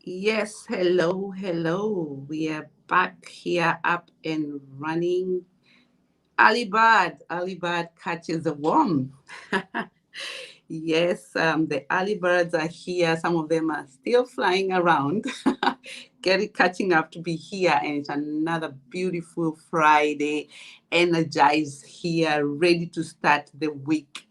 Yes, hello, hello. We are back here up and running. Alibad catches the worm. Yes, the early birds are here. Some of them are still flying around, catching up to be here. And it's another beautiful Friday, energized here, ready to start the week.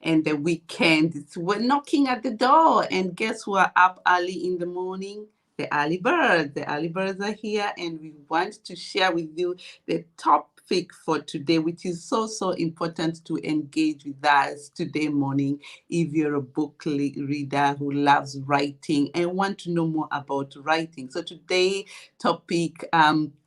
And the weekend. We're knocking at the door, and guess who are up early in the morning? The early birds. The early birds are here, and we want to share with you the topic for today, which is so important to engage with us today morning. If you're a book reader who loves writing and want to know more about writing, so today topic.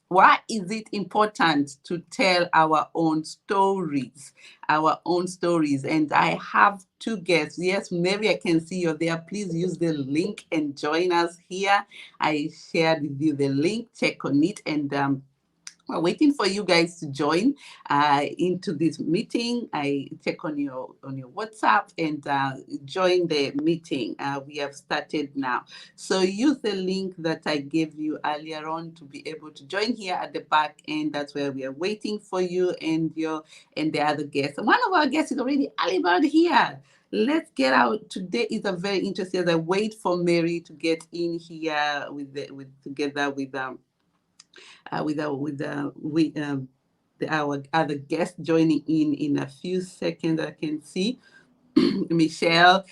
Why is it important to tell our own stories? Our own stories. And I have two guests. Yes, Mary, I can see you're there. Please use the link and join us here. I shared with you the link. Check on it. And we're waiting for you guys to join into this meeting. I check on your WhatsApp and join the meeting. We have started now. So use the link that I gave you earlier on to be able to join here at the back end. That's where we are waiting for you and the other guests. One of our guests is already Alibad here. Let's get out. Today is a very interesting. As I wait for Mary to get in here together with our other guest joining in a few seconds. I can see Michelle.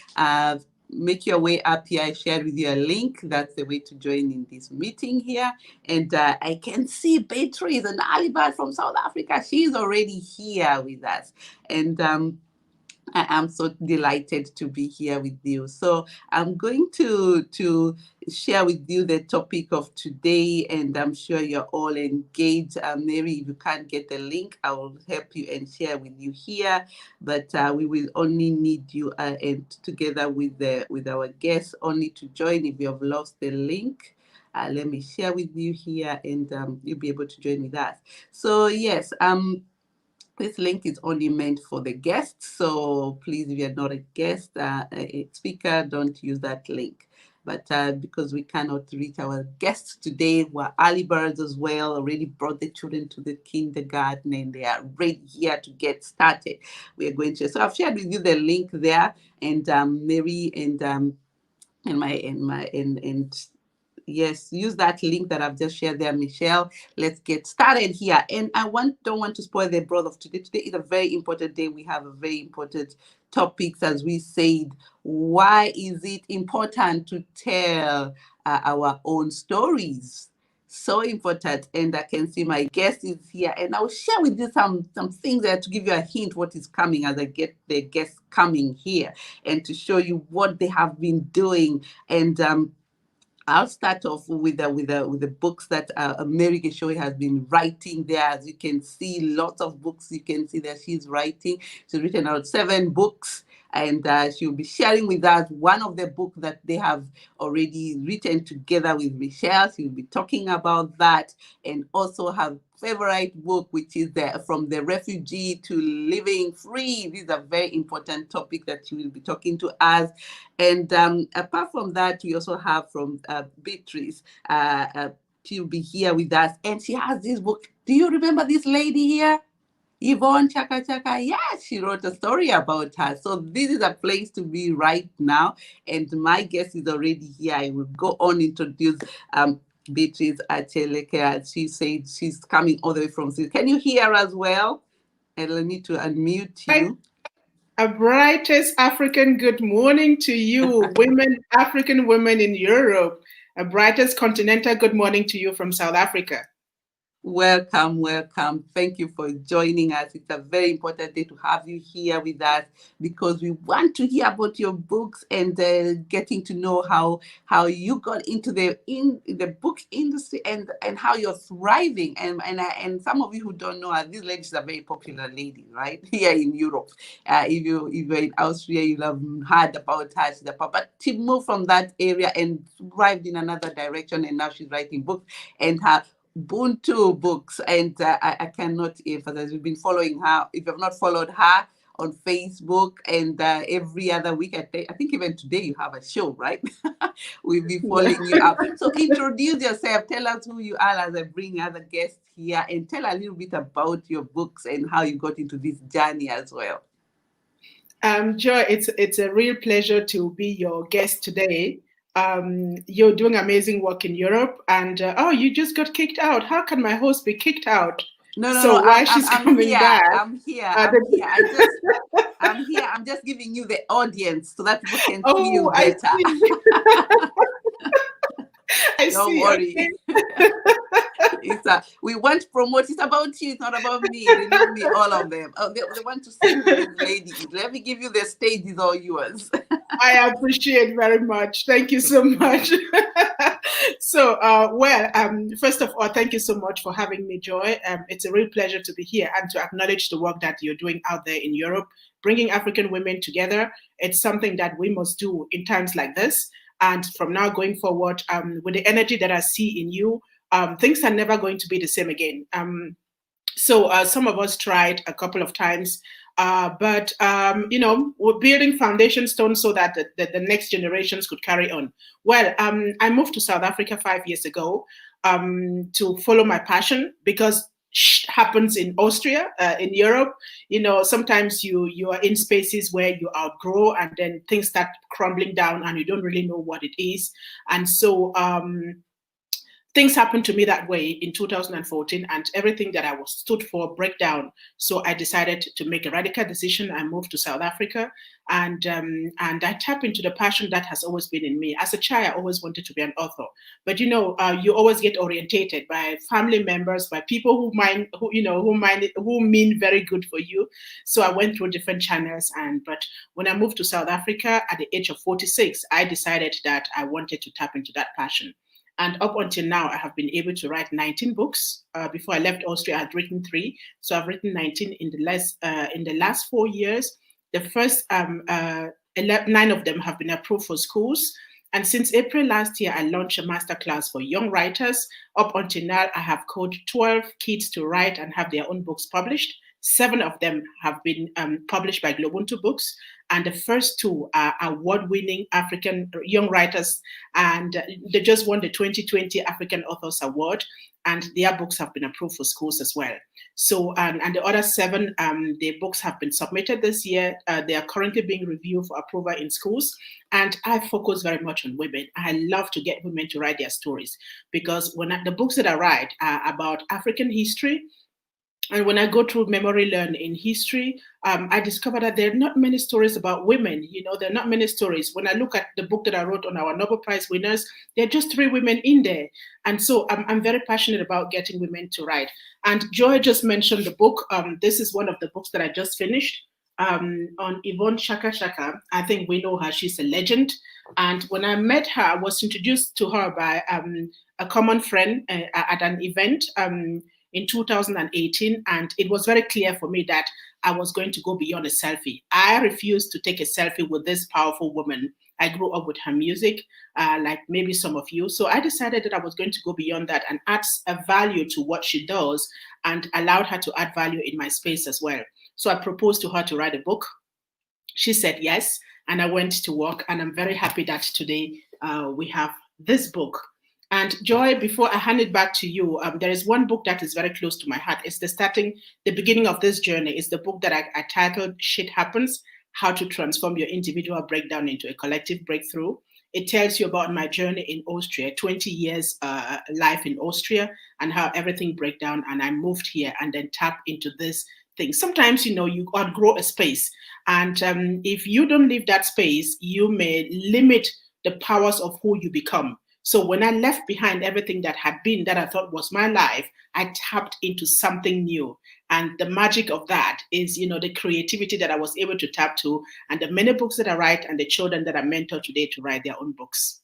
Make your way up here. I shared with you a link. That's the way to join in this meeting here. And I can see Beatrice and Alibad from South Africa. She's already here with us. And I am so delighted to be here with you. So I'm going to share with you the topic of today, and I'm sure you're all engaged. Mary, if you can't get the link, I will help you and share with you here. But we will only need you and together with our guests only to join. If you have lost the link, let me share with you here, and you'll be able to join with us. So yes, this link is only meant for the guests, so please, if you're not a guest, a speaker, don't use that link. But because we cannot reach our guests today, who are early birds as well, already brought the children to the kindergarten and they are ready here to get started. We are going to. So I've shared with you the link there, and Mary and yes, use that link that I've just shared there, Michelle. Let's get started here. And don't want to spoil the broth of today. Today is a very important day. We have a very important topics, as we said. Why is it important to tell our own stories? So important. And I can see my guest is here, and I'll share with you some things there to give you a hint what is coming as I get the guests coming here, and to show you what they have been doing. And I'll start off with the books that Mary Gichuhi has been writing there. As you can see, lots of books. You can see that she's writing. She's written out 7 books, and she'll be sharing with us one of the books that they have already written together with Michelle. She'll be talking about that, and also her favorite book, which is From the Refugee to Living Free. This is a very important topic that she will be talking to us. And apart from that, we also have from Beatrice. She'll be here with us, and she has this book. Do you remember this lady here? Yvonne Chaka Chaka, yes, she wrote a story about her. So this is a place to be right now. And my guest is already here. I will go on introduce Beatrice Achaleke. She said she's coming all the way from Sydney. Can you hear as well? And I need to unmute you. A brightest African good morning to you, African women in Europe. A brightest continental good morning to you from South Africa. Welcome, welcome. Thank you for joining us. It's a very important day to have you here with us because we want to hear about your books and getting to know how you got into the book industry and how you're thriving. And some of you who don't know her, this lady is a very popular lady, right? Here in Europe. If you're in Austria, you'll have heard about her. But she moved from that area and thrived in another direction, and now she's writing books. And her GloBUNTU Books, and I cannot emphasize. We've been following her. If you have not followed her on Facebook, and every other week, I think even today you have a show, right? We'll be following you up. So introduce yourself. Tell us who you are as I bring other guests here, and tell a little bit about your books and how you got into this journey as well. Joy, it's a real pleasure to be your guest today. You're doing amazing work in Europe, and you just got kicked out. How can my host be kicked out? No, no, So no. while she's I'm coming here. back, I'm here. uh, I'm the, here. I'm here. I'm just giving you the audience so that people can see you oh, I better. see. I Don't see. Okay. worry. We want to promote. It's about you. It's not about me. They know me, all of them. Oh, they want to see who this lady is. Let me give you the stage. Is all yours. I appreciate very much. Thank you so much. So, first of all, thank you so much for having me, Joy. It's a real pleasure to be here and to acknowledge the work that you're doing out there in Europe, bringing African women together. It's something that we must do in times like this. And from now going forward, with the energy that I see in you, things are never going to be the same again. So some of us tried a couple of times, but we're building foundation stones so that the next generations could carry on. Well, I moved to South Africa 5 years ago to follow my passion because happens in Austria, in Europe. Sometimes you are in spaces where you outgrow and then things start crumbling down and you don't really know what it is. And so things happened to me that way in 2014 and everything that I was stood for break down. So I decided to make a radical decision. I moved to South Africa and I tap into the passion that has always been in me. As a child, I always wanted to be an author. But you always get orientated by family members, by people who mean very good for you. So I went through different channels but when I moved to South Africa at the age of 46, I decided that I wanted to tap into that passion. And up until now, I have been able to write 19 books. Before I left Austria, I had written 3. So I've written 19 in the last 4 years. The first 9 of them have been approved for schools. And since April last year, I launched a masterclass for young writers. Up until now, I have coached 12 kids to write and have their own books published. 7 of them have been published by GloBUNTU Books, and the first 2 are award-winning African young writers, and they just won the 2020 African Authors Award, and their books have been approved for schools as well. So, and the other 7, their books have been submitted this year. They are currently being reviewed for approval in schools, and I focus very much on women. I love to get women to write their stories because the books that I write are about African history. And when I go through memory lane in history, I discover that there are not many stories about women. There are not many stories. When I look at the book that I wrote on our Nobel Prize winners, there are just 3 women in there. And so I'm very passionate about getting women to write. And Joy just mentioned the book. This is one of the books that I just finished on Yvonne Shaka Shaka. I think we know her. She's a legend. And when I met her, I was introduced to her by a common friend at an event in 2018, and it was very clear for me that I was going to go beyond a selfie. I refused to take a selfie with this powerful woman. I grew up with her music, like maybe some of you. So I decided that I was going to go beyond that and add a value to what she does and allowed her to add value in my space as well. So I proposed to her to write a book. She said yes, and I went to work, and I'm very happy that today we have this book. And Joy, before I hand it back to you, there is one book that is very close to my heart. It's the beginning of this journey. It's the book that I titled Shit Happens, How to Transform Your Individual Breakdown into a Collective Breakthrough. It tells you about my journey in Austria, 20 years life in Austria, and how everything broke down. And I moved here and then tapped into this thing. Sometimes, you outgrow a space. And if you don't leave that space, you may limit the powers of who you become. So when I left behind everything that had been that I thought was my life, I tapped into something new. And the magic of that is, the creativity that I was able to tap to and the many books that I write and the children that I mentor today to write their own books.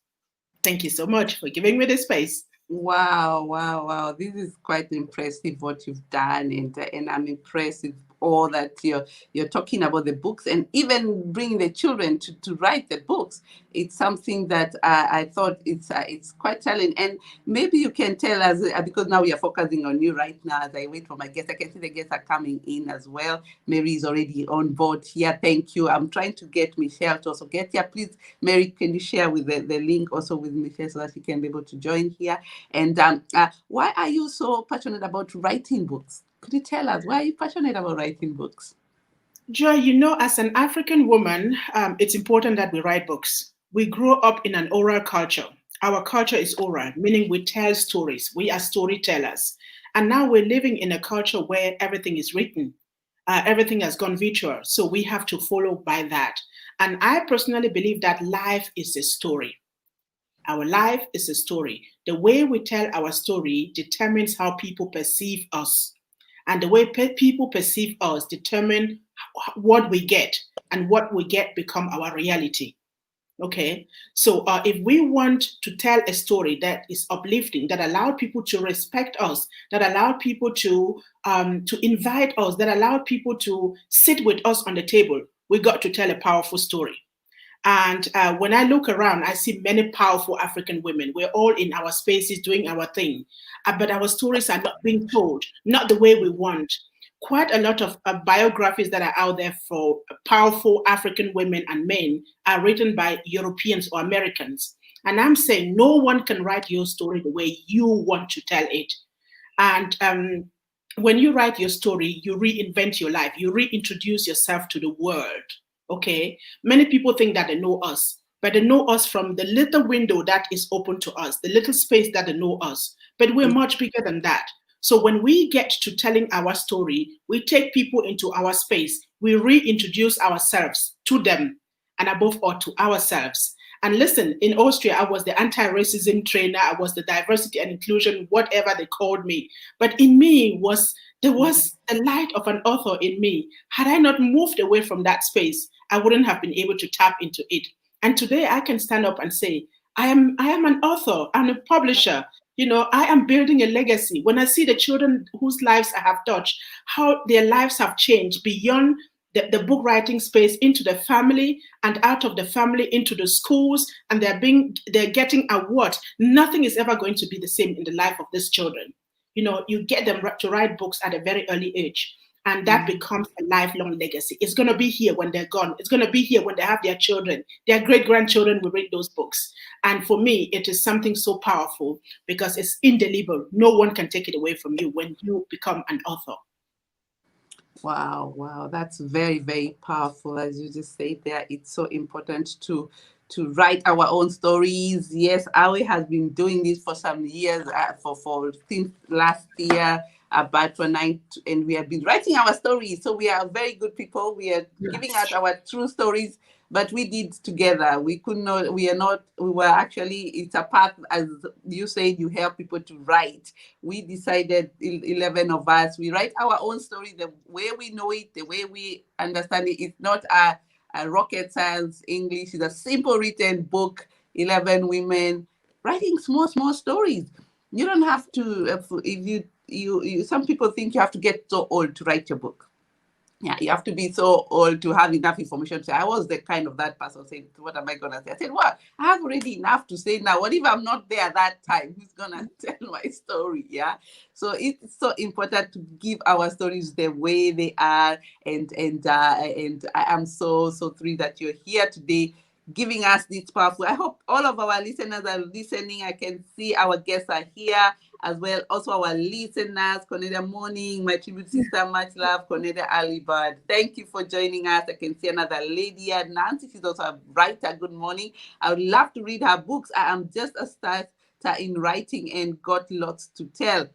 Thank you so much for giving me this space. Wow. This is quite impressive what you've done. And I'm impressed with all that you're talking about the books, and even bringing the children to write the books. It's something that I thought it's quite challenging. And maybe you can tell us, because now we are focusing on you right now. As I wait for my guests, I can see the guests are coming in as well. Mary is already on board here. Thank you. I'm trying to get Michelle to also get here. Please, Mary, can you share with the link also with Michelle so that she can be able to join here? And why are you so passionate about writing books? Could you tell us why are you passionate about writing books? Joy, as an African woman, it's important that we write books. We grow up in an oral culture. Our culture is oral, meaning we tell stories. We are storytellers. And now we're living in a culture where everything is written. Everything has gone virtual. So we have to follow by that. And I personally believe that life is a story. Our life is a story. The way we tell our story determines how people perceive us. And the way people perceive us determine what we get, and what we get become our reality. Okay, so if we want to tell a story that is uplifting, that allow people to respect us, that allow people to invite us, that allow people to sit with us on the table, we got to tell a powerful story. And when I look around, I see many powerful African women. We're all in our spaces doing our thing, but our stories are not being told, not the way we want. Quite a lot of biographies that are out there for powerful African women and men are written by Europeans or Americans. And I'm saying no one can write your story the way you want to tell it. And when you write your story, you reinvent your life, you reintroduce yourself to the world. Okay, many people think that they know us, but they know us from the little window that is open to us, the little space that they know us. But we're much bigger than that. So when we get to telling our story, we take people into our space, we reintroduce ourselves to them, and above all to ourselves. And listen, in Austria, I was the anti-racism trainer, I was the diversity and inclusion, whatever they called me. But in me there was a light of an author in me. Had I not moved away from that space, I wouldn't have been able to tap into it. And today I can stand up and say, I am an author, I'm a publisher. I am building a legacy. When I see the children whose lives I have touched, how their lives have changed beyond the book writing space, into the family, and out of the family into the schools, and they're getting awards. Nothing is ever going to be the same in the life of these children. You get them to write books at a very early age, and that becomes a lifelong legacy. It's going to be here when they're gone. It's going to be here when they have their children. Their great grandchildren will read those books. And for me, it is something so powerful because it's indelible. No one can take it away from you when you become an author. Wow, that's very, very powerful. As you just said there, it's so important to write our own stories. Yes, Awe has been doing this for some years, for since last year, about for nine, and we have been writing our stories. So we are very good people. We are giving out our true stories, but we did together. We could not. We are not. We were actually. It's a path, as you said. You help people to write. We decided, 11 of us. We write our own story the way we know it, the way we understand it. It's not a rocket science English. It's a simple written book. 11 women writing small stories. You don't have to. If you some people think you have to get so old to write your book. Yeah, you have to be so old to have enough information to say. I was the kind of that person saying, what am I going to say? I said, well, I have already enough to say now. What if I'm not there that time? Who's going to tell my story? Yeah. So it's so important to give our stories the way they are. And I am so thrilled that you're here today giving us this powerful. I hope all of our listeners are listening. I can see our guests are here as well. Also our listeners, Cornelia Morning, my tribute sister, much love, Cornelia Alibad. Thank you for joining us. I can see another lady here, Nancy. She's also a writer. Good morning. I would love to read her books. I am just a starter in writing and got lots to tell.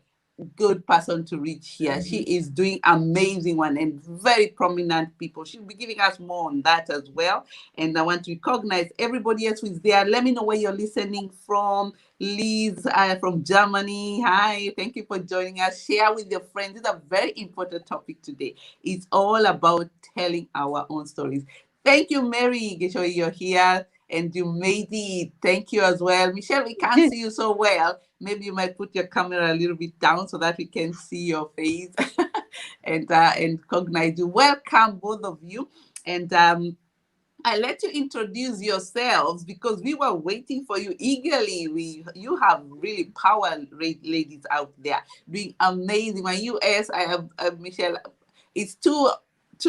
Good person to reach here. She is doing amazing one and very prominent people. She'll be giving us more on that as well. And I want to recognize everybody else who is there. Let me know where you're listening from. Liz from Germany. Hi, thank you for joining us. Share with your friends. It's a very important topic today. It's all about telling our own stories. Thank you, Mary Gichuhi, you're here and you made it. Thank you as well. Michelle, we can't see you so well. Maybe you might put your camera a little bit down so that we can see your face. and cognize you. Welcome, both of you. And I let you introduce yourselves because we were waiting for you eagerly. You have really power ladies out there doing amazing. My US, I have Michelle. It's 2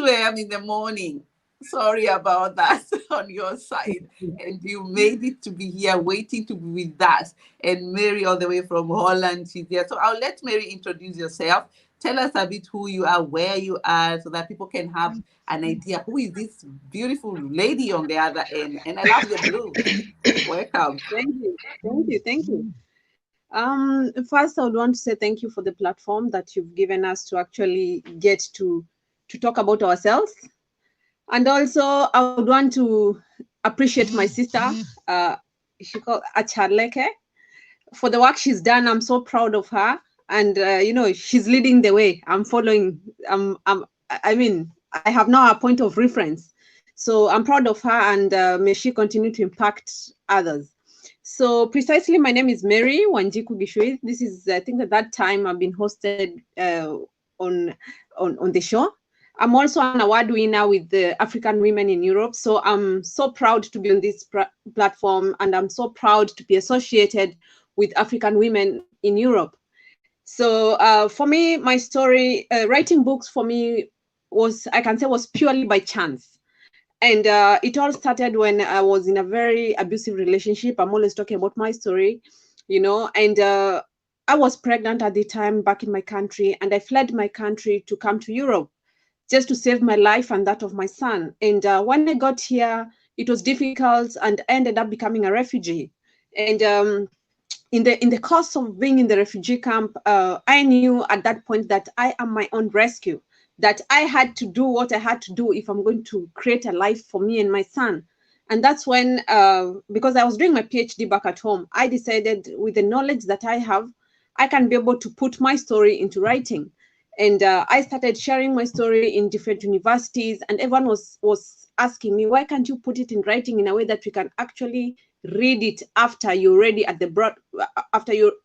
a.m. in the morning. Sorry about that on your side. And you made it to be here, waiting to be with us. And Mary, all the way from Holland, she's here. So I'll let Mary introduce yourself. Tell us a bit who you are, where you are, so that people can have an idea who is this beautiful lady on the other end. And I love your blue. Welcome. Thank you. Thank you. Thank you. First, I would want to say thank you for the platform that you've given us to actually get to talk about ourselves. And also, I would want to appreciate my sister, she called Achaleke, for the work she's done. I'm so proud of her. And, she's leading the way. I'm following. I have now a point of reference. So I'm proud of her, and may she continue to impact others. So precisely, my name is Mary Wanjiku Gichuhi. This is, I think, at that time I've been hosted on the show. I'm also an award winner with the African Women in Europe. So I'm so proud to be on this platform, and I'm so proud to be associated with African women in Europe. So for me, my story, writing books for me was purely by chance. And it all started when I was in a very abusive relationship. I'm always talking about my story, and I was pregnant at the time back in my country, and I fled my country to come to Europe just to save my life and that of my son. And when I got here, it was difficult, and I ended up becoming a refugee. And in the course of being in the refugee camp, I knew at that point that I am my own rescue, that I had to do what I had to do if I'm going to create a life for me and my son. And that's when, because I was doing my PhD back at home, I decided with the knowledge that I have, I can be able to put my story into writing. And I started sharing my story in different universities, and everyone was asking me, why can't you put it in writing in a way that we can actually read it after you're ready at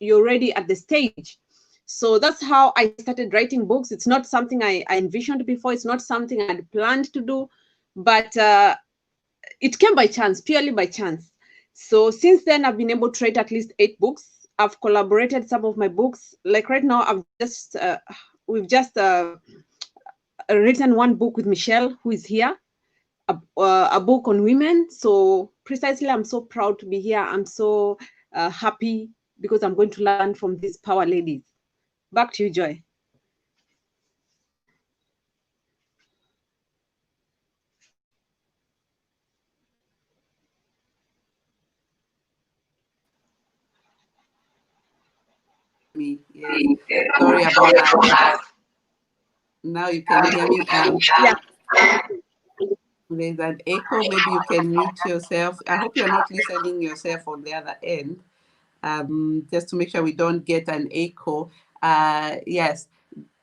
you're ready at the stage? So that's how I started writing books. It's not something I envisioned before. It's not something I had planned to do, but it came by chance, purely by chance. So since then, I've been able to write at least 8 books. I've collaborated some of my books. Like right now, we've just written one book with Michelle, who is here, a book on women. So precisely, I'm so proud to be here. I'm so happy because I'm going to learn from these power ladies. Back to you, Joy. Me, yes. Sorry about that. Now you can hear me. Yeah. There's an echo. Maybe you can mute yourself. I hope you're not listening yourself on the other end. Just to make sure we don't get an echo. Yes.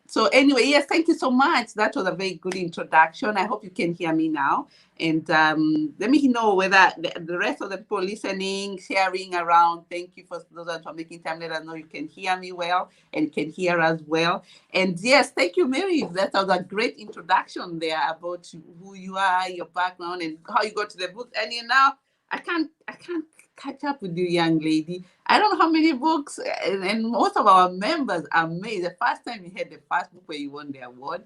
So anyway, yes, thank you so much. That was a very good introduction. I hope you can hear me now. And let me know whether the rest of the people listening, sharing around, thank you for those that are making time. Let us know you can hear me well and can hear us well. And yes, thank you, Mary. That was a great introduction there about who you are, your background, and how you got to the book. And I can't catch up with you, young lady. I don't know how many books, and most of our members are amazed. The first time you had the first book where you won the award,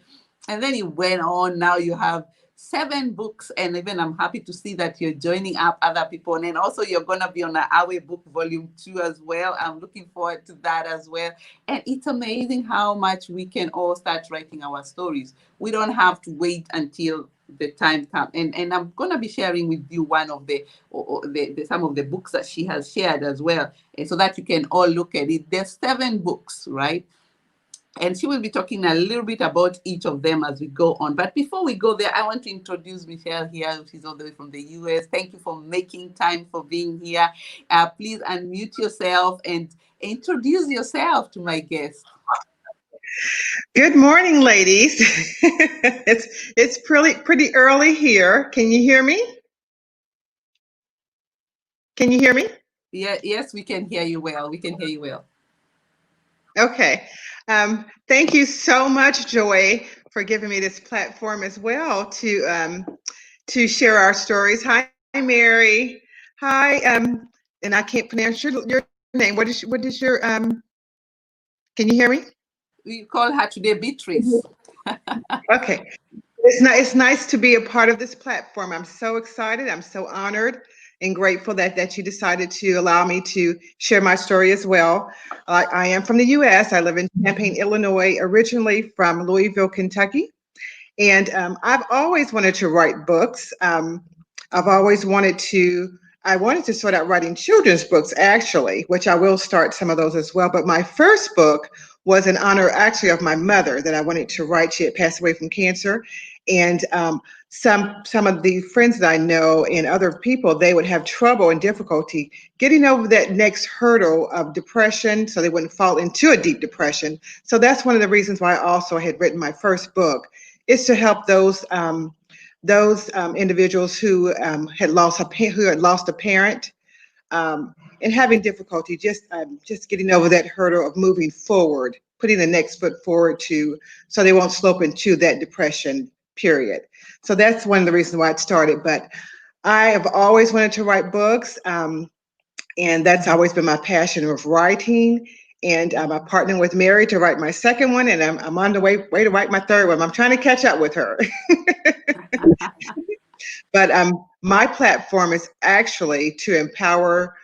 and then it went on. Now you have 7 books, and even I'm happy to see that you're joining up other people. And then also you're gonna be on the Awe book volume 2 as well. I'm looking forward to that as well. And it's amazing how much we can all start writing our stories. We don't have to wait until the time comes. And I'm gonna be sharing with you one of the some of the books that she has shared as well, and so that you can all look at it. There's 7 books, right? And she will be talking a little bit about each of them as we go on. But before we go there, I want to introduce Michelle here. She's all the way from the US. Thank you for making time for being here. Please unmute yourself and introduce yourself to my guest. Good morning, ladies. it's pretty early here. Can you hear me? Can you hear me? Yeah, yes, we can hear you well. We can hear you well. Okay. Thank you so much, Joy, for giving me this platform as well to share our stories. Hi, Mary. Hi, and I can't pronounce your name. What is your Can you hear me? We call her today Beatrice. Okay. It's nice to be a part of this platform. I'm so excited. I'm so honored and grateful that you decided to allow me to share my story as well. I am from the U.S. I live in Champaign, Illinois, originally from Louisville, Kentucky. And I've always wanted to write books. I've always I wanted to start out writing children's books, actually, which I will start some of those as well. But my first book was in honor, actually, of my mother that I wanted to write. She had passed away from cancer. And some of the friends that I know and other people, they would have trouble and difficulty getting over that next hurdle of depression so they wouldn't fall into a deep depression. So that's one of the reasons why I also had written my first book, is to help those individuals who had lost a parent and having difficulty just getting over that hurdle of moving forward, putting the next foot forward so they won't slope into that depression period. So that's one of the reasons why it started. But I have always wanted to write books, and that's always been my passion of writing. And I'm partnering with Mary to write my second one, and I'm on the way to write my third one. I'm trying to catch up with her. But my platform is actually to empower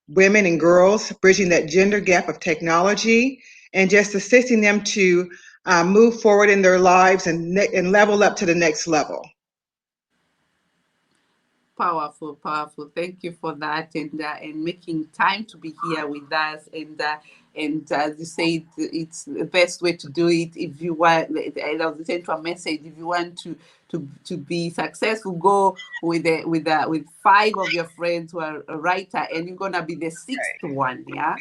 women and girls, bridging that gender gap of technology, and just assisting them to move forward in their lives and level up to the next level. Powerful, powerful. Thank you for that, and making time to be here with us. And as you say, it's the best way to do it. If you want, I was sent to a message. If you want to be successful, go with 5 of your friends who are a writer, and you're gonna be the 6th one, yeah.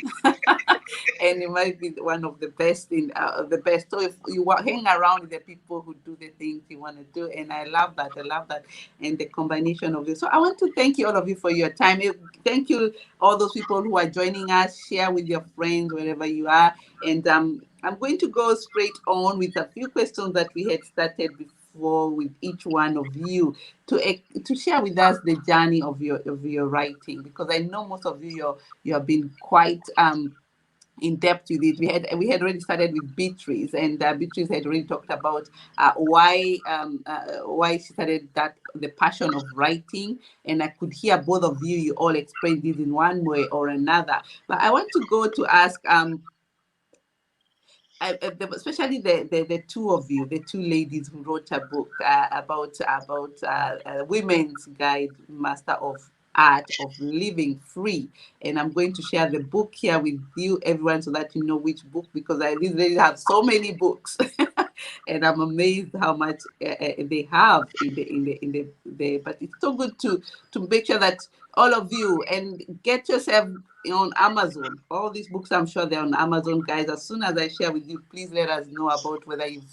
And you might be one of the best in the best. So if you hang around with the people who do the things you want to do, and I love that. I love that, and the combination of it. So I want to thank you, all of you, for your time. Thank you, all those people who are joining us. Share with your friends wherever you are, and I'm going to go straight on with a few questions that we had started before with each one of you to share with us the journey of your writing, because I know most of you have been quite in depth with it. We had already started with Beatrice, and Beatrice had already talked about why she started the passion of writing, and I could hear both of you all explain this in one way or another. But I want to go to ask especially the two of you, the two ladies who wrote a book about women's guide, master of art of living free, and I'm going to share the book here with you, everyone, so that you know which book, because these ladies have so many books, and I'm amazed how much they have in the. But it's so good to make sure that all of you, and get yourself on Amazon. All these books, I'm sure they're on Amazon, guys. As soon as I share with you, please let us know about whether you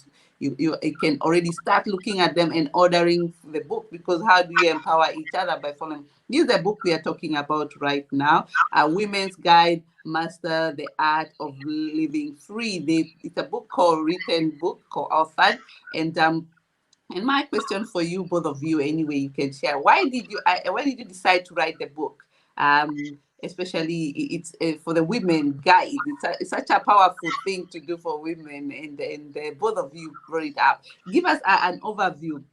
can already start looking at them and ordering the book, because how do you empower each other? By following. This is the book we are talking about right now, A Women's Guide, Master the Art of Living Free. It's a book written book, authored, and my question for you, both of you, anyway, you can share. Why did you decide to write the book? Especially it's for the women guide. It's such a powerful thing to do for women, and both of you brought it up. Give us an overview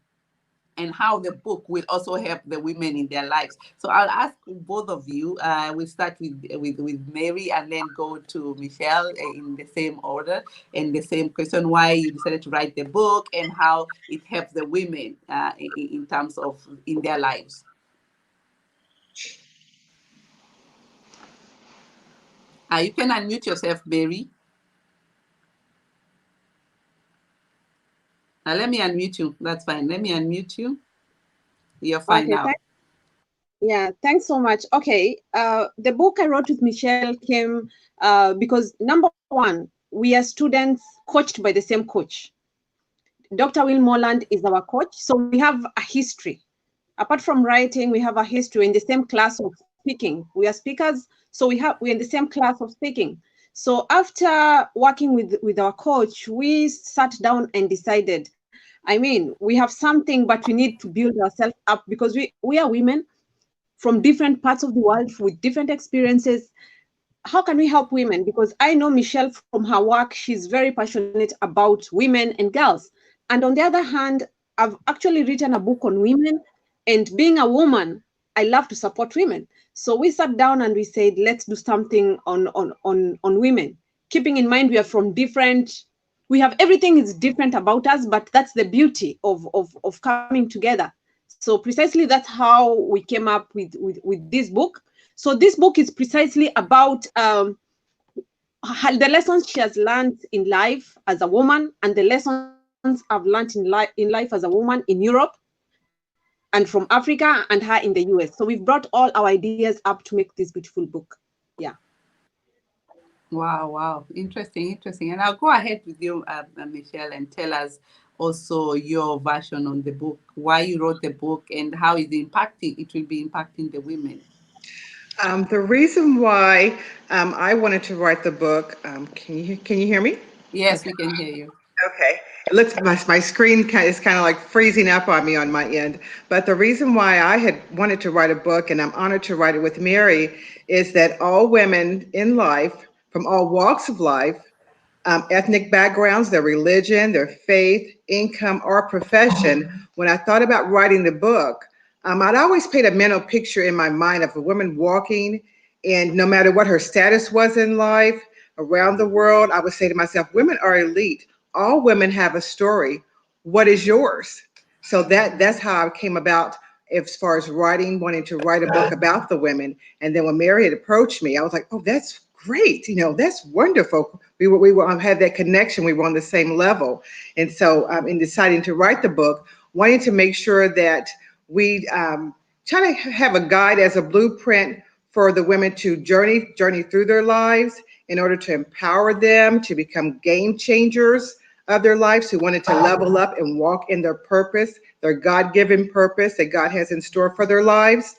and how the book will also help the women in their lives. So I'll ask both of you. We'll start with Mary, and then go to Michelle in the same order and the same question: why you decided to write the book and how it helps the women in terms of in their lives. You can unmute yourself, Mary. Let me unmute you. That's fine. Let me unmute you. You're fine now. Thanks so much. Okay, the book I wrote with Michelle came because, number one, we are students coached by the same coach. Dr. Will Morland is our coach, so we have a history. Apart from writing, we have a history in the same class of speaking. We are speakers, so we're in the same class of speaking. So after working with our coach, we sat down and decided, I mean, we have something, but we need to build ourselves up because we are women from different parts of the world with different experiences. How can we help women? Because I know Michelle from her work, she's very passionate about women and girls. And on the other hand, I've actually written a book on women, and being a woman, I love to support women. So we sat down and we said, let's do something on women, keeping in mind we are from different, we have everything is different about us, but that's the beauty of coming together. So precisely that's how we came up with this book. So this book is precisely about the lessons she has learned in life as a woman and the lessons I've learned in life as a woman in Europe and from Africa and her in the US. So we've brought all our ideas up to make this beautiful book. Yeah. Wow, wow. Interesting, interesting. And I'll go ahead with you, Michelle, and tell us also your version on the book, why you wrote the book and how it will be impacting the women. The reason why I wanted to write the book, can you hear me? Yes, we can hear you. Okay. It looks my screen is kind of like freezing up on me on my end. But the reason why I had wanted to write a book, and I'm honored to write it with Mary, is that all women in life, from all walks of life, ethnic backgrounds, their religion, their faith, income, or profession, when I thought about writing the book, I'd always paint a mental picture in my mind of a woman walking, and no matter what her status was in life, around the world, I would say to myself, women are elite. All women have a story. What is yours? So that's how I came about as far as writing, wanting to write a book about the women. And then when Mary had approached me, I was like, oh, that's great. That's wonderful. We had that connection. We were on the same level. And so in deciding to write the book, wanting to make sure that we try to have a guide as a blueprint for the women to journey through their lives in order to empower them to become game changers of their lives, who wanted to level up and walk in their purpose, their God-given purpose that God has in store for their lives.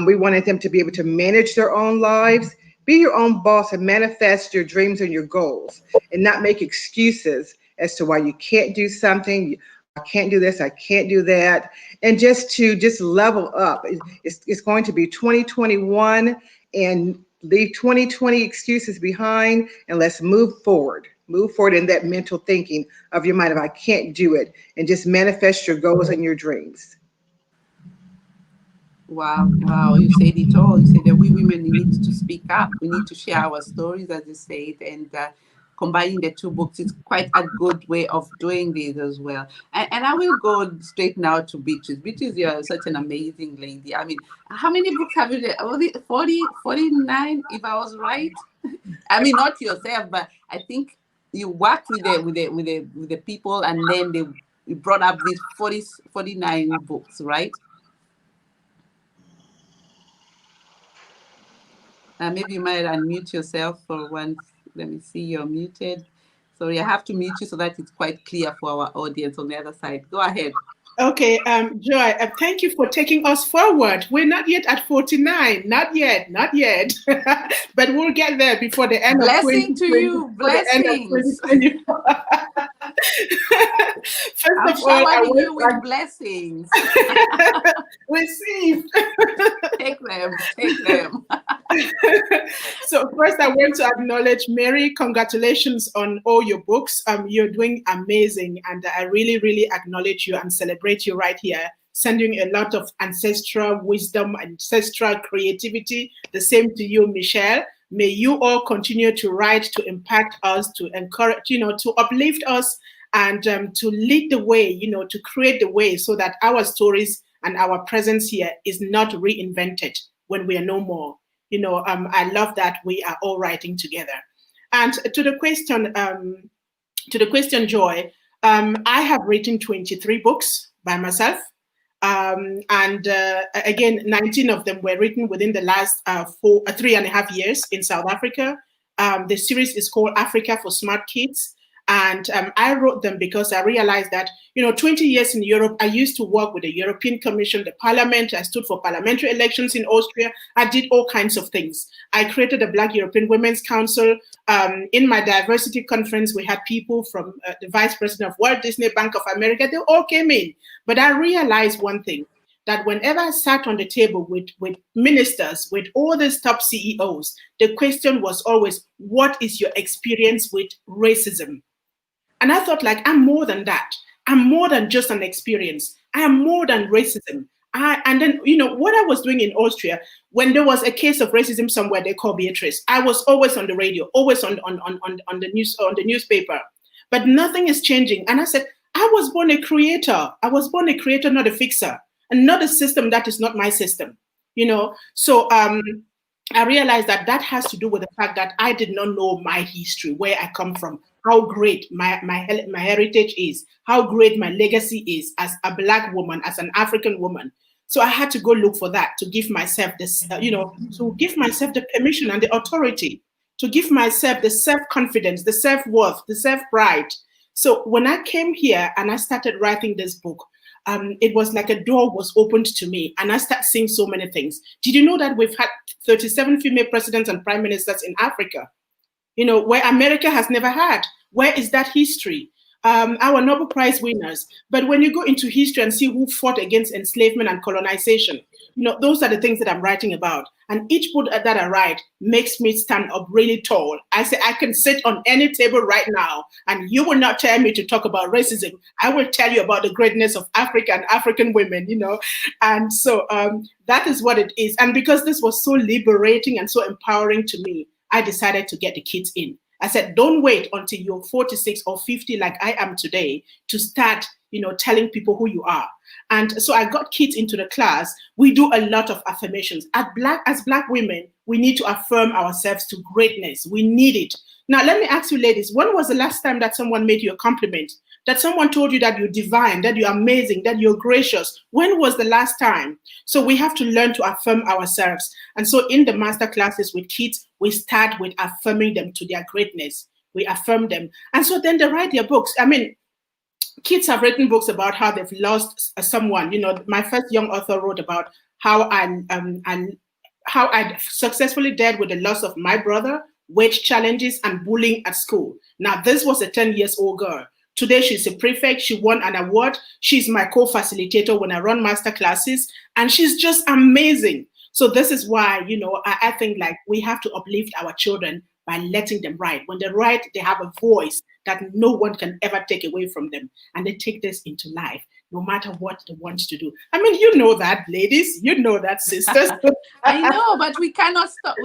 We wanted them to be able to manage their own lives, be your own boss, and manifest your dreams and your goals, and not make excuses as to why you can't do something. I can't do this, I can't do that. And just level up. It's going to be 2021, and leave 2020 excuses behind, and let's move forward. Move forward in that mental thinking of your mind of I can't do it, and just manifest your goals and your dreams. Wow, wow. You said it all. You said that we women need to speak up. We need to share our stories, as you said, and combining the two books is quite a good way of doing this as well. And I will go straight now to Beaches. Beaches, you're such an amazing lady. I mean, how many books have you read? Was it 40, 49, if I was right? I mean, not yourself, but I think you worked with the people, and then you brought up these 49 books, right? Maybe you might unmute yourself for once. Let me see, you're muted. Sorry, I have to mute you so that it's quite clear for our audience on the other side. Go ahead. Okay, Joy, thank you for taking us forward. We're not yet at 49, not yet, but we'll get there before the end Blessing of 2020. to you, blessings. First I'm of all, showering you with blessings. Receive. Take them. So first, I want to acknowledge Mary. Congratulations on all your books. You're doing amazing, and I really, really acknowledge you and celebrate you right here. Sending a lot of ancestral wisdom, ancestral creativity. The same to you, Michelle. May you all continue to write, to impact us, to encourage, to uplift us, and to lead the way, to create the way so that our stories and our presence here is not reinvented when we are no more. I love that we are all writing together. And to the question, Joy, I have written 23 books by myself. And again, 19 of them were written within the last 3.5 years in South Africa. The series is called Africa for Smart Kids. And I wrote them because I realized that, 20 years in Europe, I used to work with the European Commission, the Parliament. I stood for parliamentary elections in Austria. I did all kinds of things. I created a Black European Women's Council. In my diversity conference, we had people from the Vice President of Walt Disney, Bank of America. They all came in. But I realized one thing, that whenever I sat on the table with ministers, with all these top CEOs, the question was always, what is your experience with racism? And I thought, like, I'm more than that. I'm more than just an experience. I am more than racism. And then, what I was doing in Austria, when there was a case of racism somewhere, they called Beatrice. I was always on the radio, always on the news, on the newspaper. But nothing is changing. And I said, I was born a creator. I was born a creator, not a fixer, and not a system that is not my system. So I realized that has to do with the fact that I did not know my history, where I come from, how great my heritage is, how great my legacy is as a Black woman, as an African woman. So I had to go look for that, to give myself this, to give myself the permission and the authority, to give myself the self-confidence, the self-worth, the self-pride. So when I came here and I started writing this book, it was like a door was opened to me, and I started seeing so many things. Did you know that we've had 37 female presidents and prime ministers in Africa? Where America has never had. Where is that history? Our Nobel Prize winners. But when you go into history and see who fought against enslavement and colonization, those are the things that I'm writing about. And each book that I write makes me stand up really tall. I say, I can sit on any table right now, and you will not tell me to talk about racism. I will tell you about the greatness of Africa and African women, And so that is what it is. And because this was so liberating and so empowering to me, I decided to get the kids in. I said, don't wait until you're 46 or 50 like I am today to start, telling people who you are. And so I got kids into the class. We do a lot of affirmations. As Black women, we need to affirm ourselves to greatness. We need it. Now, let me ask you, ladies, when was the last time that someone made you a compliment? That someone told you that you're divine, that you're amazing, that you're gracious? When was the last time? So we have to learn to affirm ourselves. And so in the master classes with kids, we start with affirming them to their greatness. We affirm them. And so then they write their books. I mean, kids have written books about how they've lost someone. My first young author wrote about how I successfully dealt with the loss of my brother, wage challenges, and bullying at school. Now, this was a 10-year-old girl. Today, she's a prefect. She won an award. She's my co-facilitator when I run master classes, and she's just amazing. So this is why, I think like we have to uplift our children by letting them write. When they write, they have a voice that no one can ever take away from them, and they take this into life, no matter what they want to do. I mean, you know that, ladies. You know that, sisters. I know, but we cannot stop.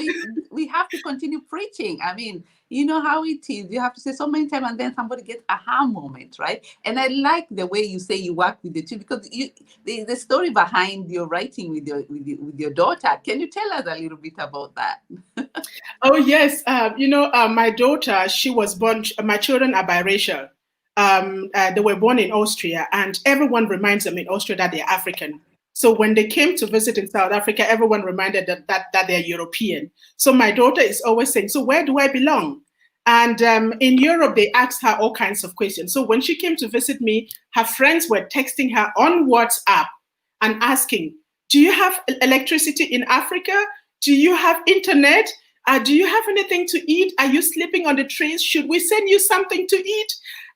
We have to continue preaching. I mean, you know how it is. You have to say so many times, and then somebody gets a aha moment, right? And I like the way you say you work with the two, because the story behind your writing with your daughter. Can you tell us a little bit about that? Oh yes, my daughter, she was born. My children are biracial. They were born in Austria, and everyone reminds them in Austria that they're African. So when they came to visit in South Africa, everyone reminded them that they're European. So my daughter is always saying, so where do I belong? And in Europe, they asked her all kinds of questions. So when she came to visit me, her friends were texting her on WhatsApp and asking, do you have electricity in Africa? Do you have internet? Do you have anything to eat? Are you sleeping on the trees? Should we send you something to eat?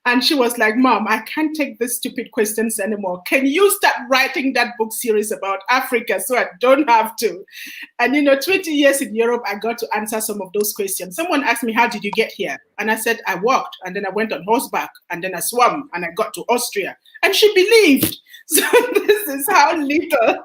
And she was like, Mom, I can't take these stupid questions anymore. Can you start writing that book series about Africa so I don't have to? And, 20 years in Europe, I got to answer some of those questions. Someone asked me, how did you get here? And I said, I walked, and then I went on horseback, and then I swam, and I got to Austria. And she believed. So this is how little,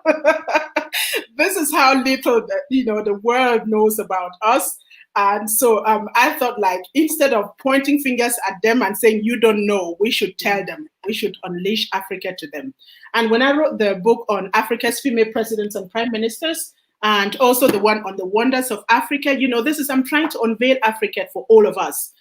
the world knows about us. And so I thought, like, instead of pointing fingers at them and saying, you don't know, we should tell them. We should unleash Africa to them. And when I wrote the book on Africa's female presidents and prime ministers, and also the one on the wonders of Africa, I'm trying to unveil Africa for all of us.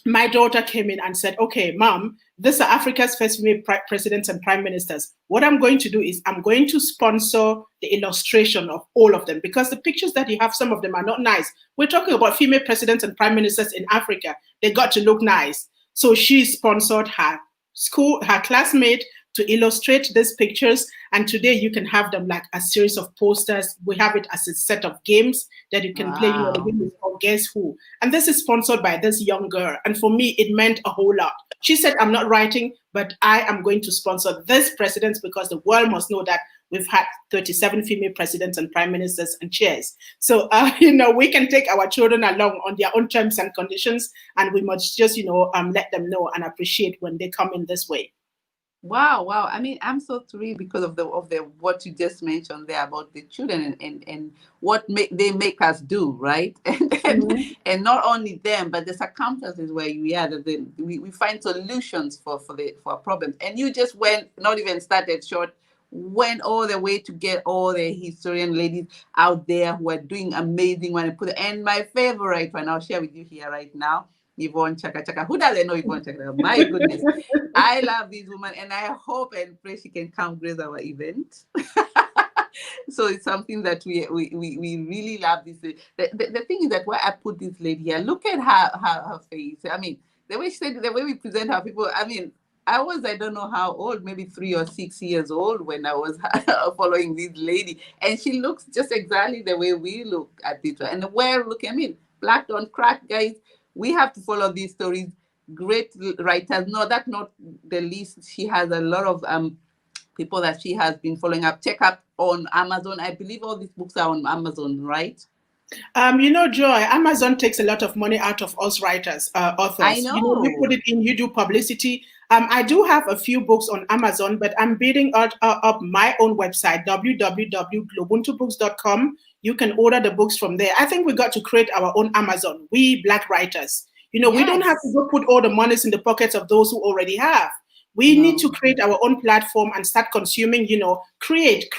my daughter came in and said, okay, Mom, these are Africa's first female presidents and prime ministers. What I'm going to do is I'm going to sponsor the illustration of all of them, because the pictures that you have, some of them are not nice. We're talking about female presidents and prime ministers in Africa. They got to look nice. So she sponsored her classmate to illustrate these pictures. And today you can have them like a series of posters. We have it as a set of games that you can play. The game is called Guess Who. And this is sponsored by this young girl. And for me, it meant a whole lot. She said, I'm not writing, but I am going to sponsor this president because the world must know that we've had 37 female presidents and prime ministers and chairs. So, we can take our children along on their own terms and conditions, and we must just, let them know and appreciate when they come in this way. Wow. I mean, I'm so thrilled because of the what you just mentioned there about the children and what they make us do, right? And not only them, but the circumstances where we are, that we find solutions for our problems. And you just not even started short, went all the way to get all the historian ladies out there who are doing amazing one. And my favorite one, I'll share with you here right now. Yvonne Chaka Chaka. Who doesn't know Yvonne Chaka Chaka? My goodness. I love this woman, and I hope and pray she can come grace our event. So it's something that we really love this. The thing is that where I put this lady here, look at her face. I mean, the way she said, the way we present her people, I mean, I don't know how old, maybe 3 or 6 years old when I was following this lady. And she looks just exactly the way we look at it. And we're looking, I mean, black don't crack, guys. We have to follow these stories. Great writers. No, that's not the least. She has a lot of people that she has been following up. Check out on Amazon. I believe all these books are on Amazon, right? Joy, Amazon takes a lot of money out of us writers, authors. I know. You put it in, you do publicity. I do have a few books on Amazon, but I'm building up my own website, www.globuntubooks.com. You can order the books from there. I think we got to create our own Amazon. We Black writers, we don't have to go put all the monies in the pockets of those who already have. We need to create our own platform and start consuming, create.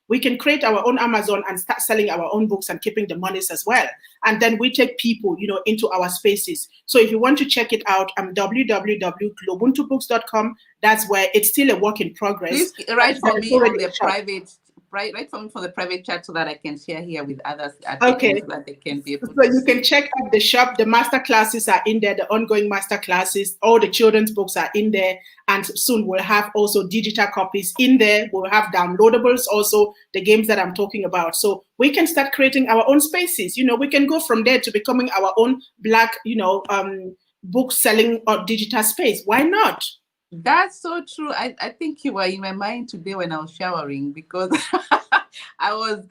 We can create our own Amazon and start selling our own books and keeping the monies as well. And then we take people, into our spaces. So if you want to check it out, I'm www.globuntubooks.com. That's where it's still a work in progress. Please write for me on the private. Write for me for the private chat so that I can share here with others. Okay. So that they can be able so you can check out the shop. The master classes are in there, the ongoing master classes. All the children's books are in there. And soon we'll have also digital copies in there. We'll have downloadables also, the games that I'm talking about. So we can start creating our own spaces. We can go from there to becoming our own Black, book selling or digital space. Why not? That's so true. I think you were in my mind today when I was showering, because I was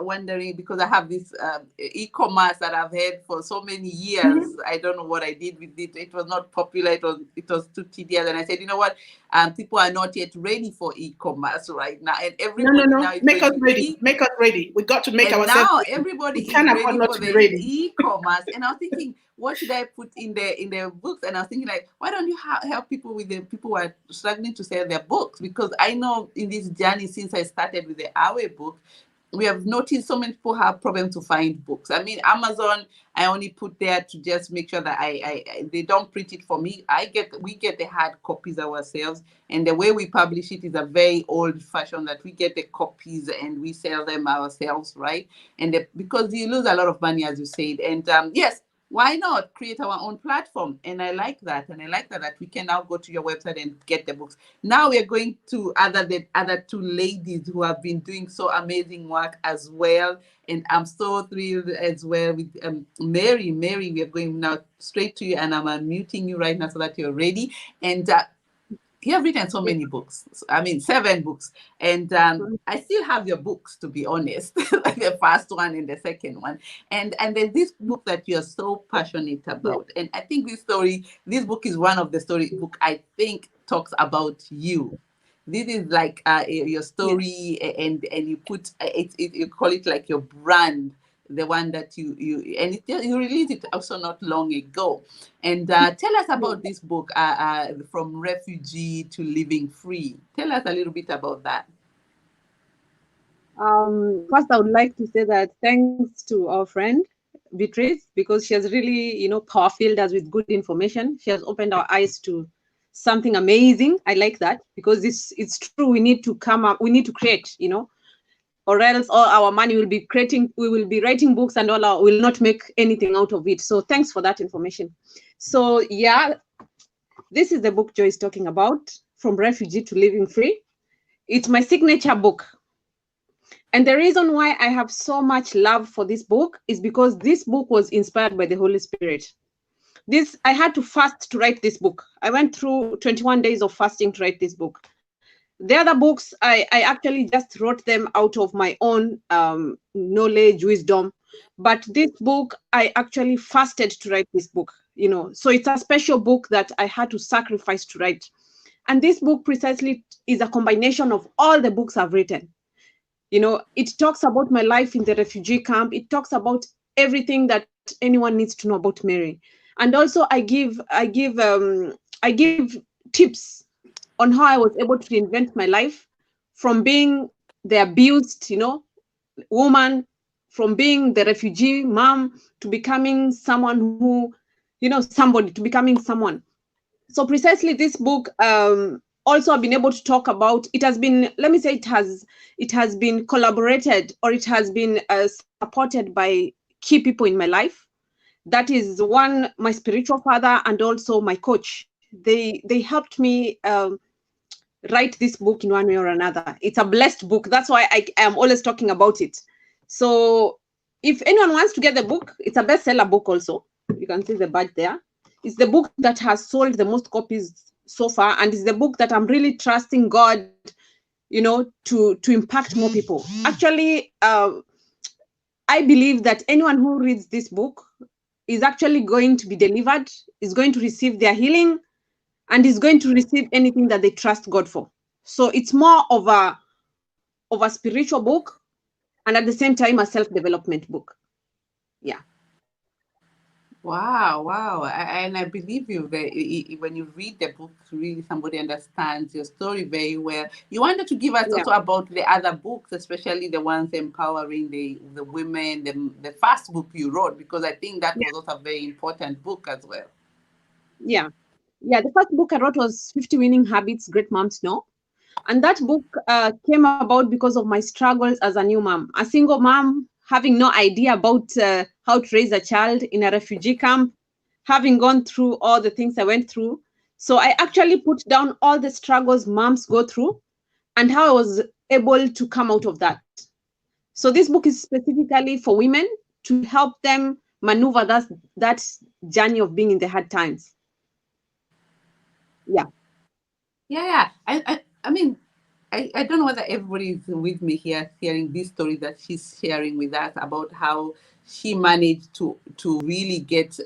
wondering, because I have this e-commerce that I've had for so many years. I don't know what I did with it. It was not popular. It was too tedious. And I said, you know what? People are not yet ready for e-commerce right now. And everybody now is make us ready. Make us ready. We got to make ourselves. Now everybody is ready for the e-commerce. And I was thinking, what should I put in the books? And I was thinking, like, why don't you help people with the people who are struggling to sell their books? Because I know in this journey, since I started with the Awe book, we have noticed so many people have problems to find books. I mean, Amazon, I only put there to just make sure that they don't print it for me. We get the hard copies ourselves, and the way we publish it is a very old fashioned, that we get the copies and we sell them ourselves, right? And because you lose a lot of money, as you said. And yes, why not create our own platform? And I like that. And I like that we can now go to your website and get the books. Now we're going to the other two ladies who have been doing so amazing work as well. And I'm so thrilled as well with Mary. Mary, we are going now straight to you, and I'm unmuting you right now so that you're ready. And you have written so many books. I mean, 7 books. And I still have your books, to be honest, like the first one and the second one. And there's this book that you're so passionate about. Yeah. And I think this book is one of the story book I think talks about you. This is like your story, and you put you call it like your brand, the one that you released it also not long ago. And tell us about this book, From Refugee to Living Free. Tell us a little bit about that. First, I would like to say that thanks to our friend Beatrice, because she has really, you know, power filled us with good information. She has opened our eyes to something amazing. I like that, because it's true. We need to come up, we need to create, you know, or else all our money will be creating, we will be writing books and all our, will not make anything out of it. So thanks for that information. So yeah, this is the book Joy is talking about, From Refugee to Living Free. It's my signature book. And the reason why I have so much love for this book is because this book was inspired by the Holy Spirit. I had to fast to write this book. I went through 21 days of fasting to write this book. The other books, I actually just wrote them out of my own knowledge, wisdom. But this book, I actually fasted to write this book, you know. So it's a special book that I had to sacrifice to write. And this book precisely is a combination of all the books I've written. You know, it talks about my life in the refugee camp. It talks about everything that anyone needs to know about Mary. And also I give tips on how I was able to reinvent my life from being the abused, you know, woman, from being the refugee mom to becoming someone who, you know, somebody, to becoming someone. So precisely this book, also I've been able to talk about, it has been, let me say it has been collaborated, or it has been supported by key people in my life. That is one, my spiritual father, and also my coach. They helped me write this book in one way or another. It's a blessed book. That's why I am always talking about it. So if anyone wants to get the book, it's a bestseller book also. You can see the badge there. It's the book that has sold the most copies so far, and it's the book that I'm really trusting God, you know, to impact more people. Actually, I believe that anyone who reads this book is actually going to be delivered, is going to receive their healing, and is going to receive anything that they trust God for. So it's more of a spiritual book, and at the same time a self-development book. Yeah. Wow. And I believe you, when you read the book, really somebody understands your story very well. You wanted to give us also about the other books, especially the ones empowering the women, the first book you wrote, because I think that was also a very important book as well. Yeah, the first book I wrote was 50 Winning Habits Great Moms Know. And that book came about because of my struggles as a new mom, a single mom, having no idea about how to raise a child in a refugee camp, having gone through all the things I went through. So I actually put down all the struggles moms go through and how I was able to come out of that. So this book is specifically for women to help them maneuver that journey of being in the hard times. Yeah. I mean, I don't know whether everybody is with me here hearing this story that she's sharing with us about how she managed to really get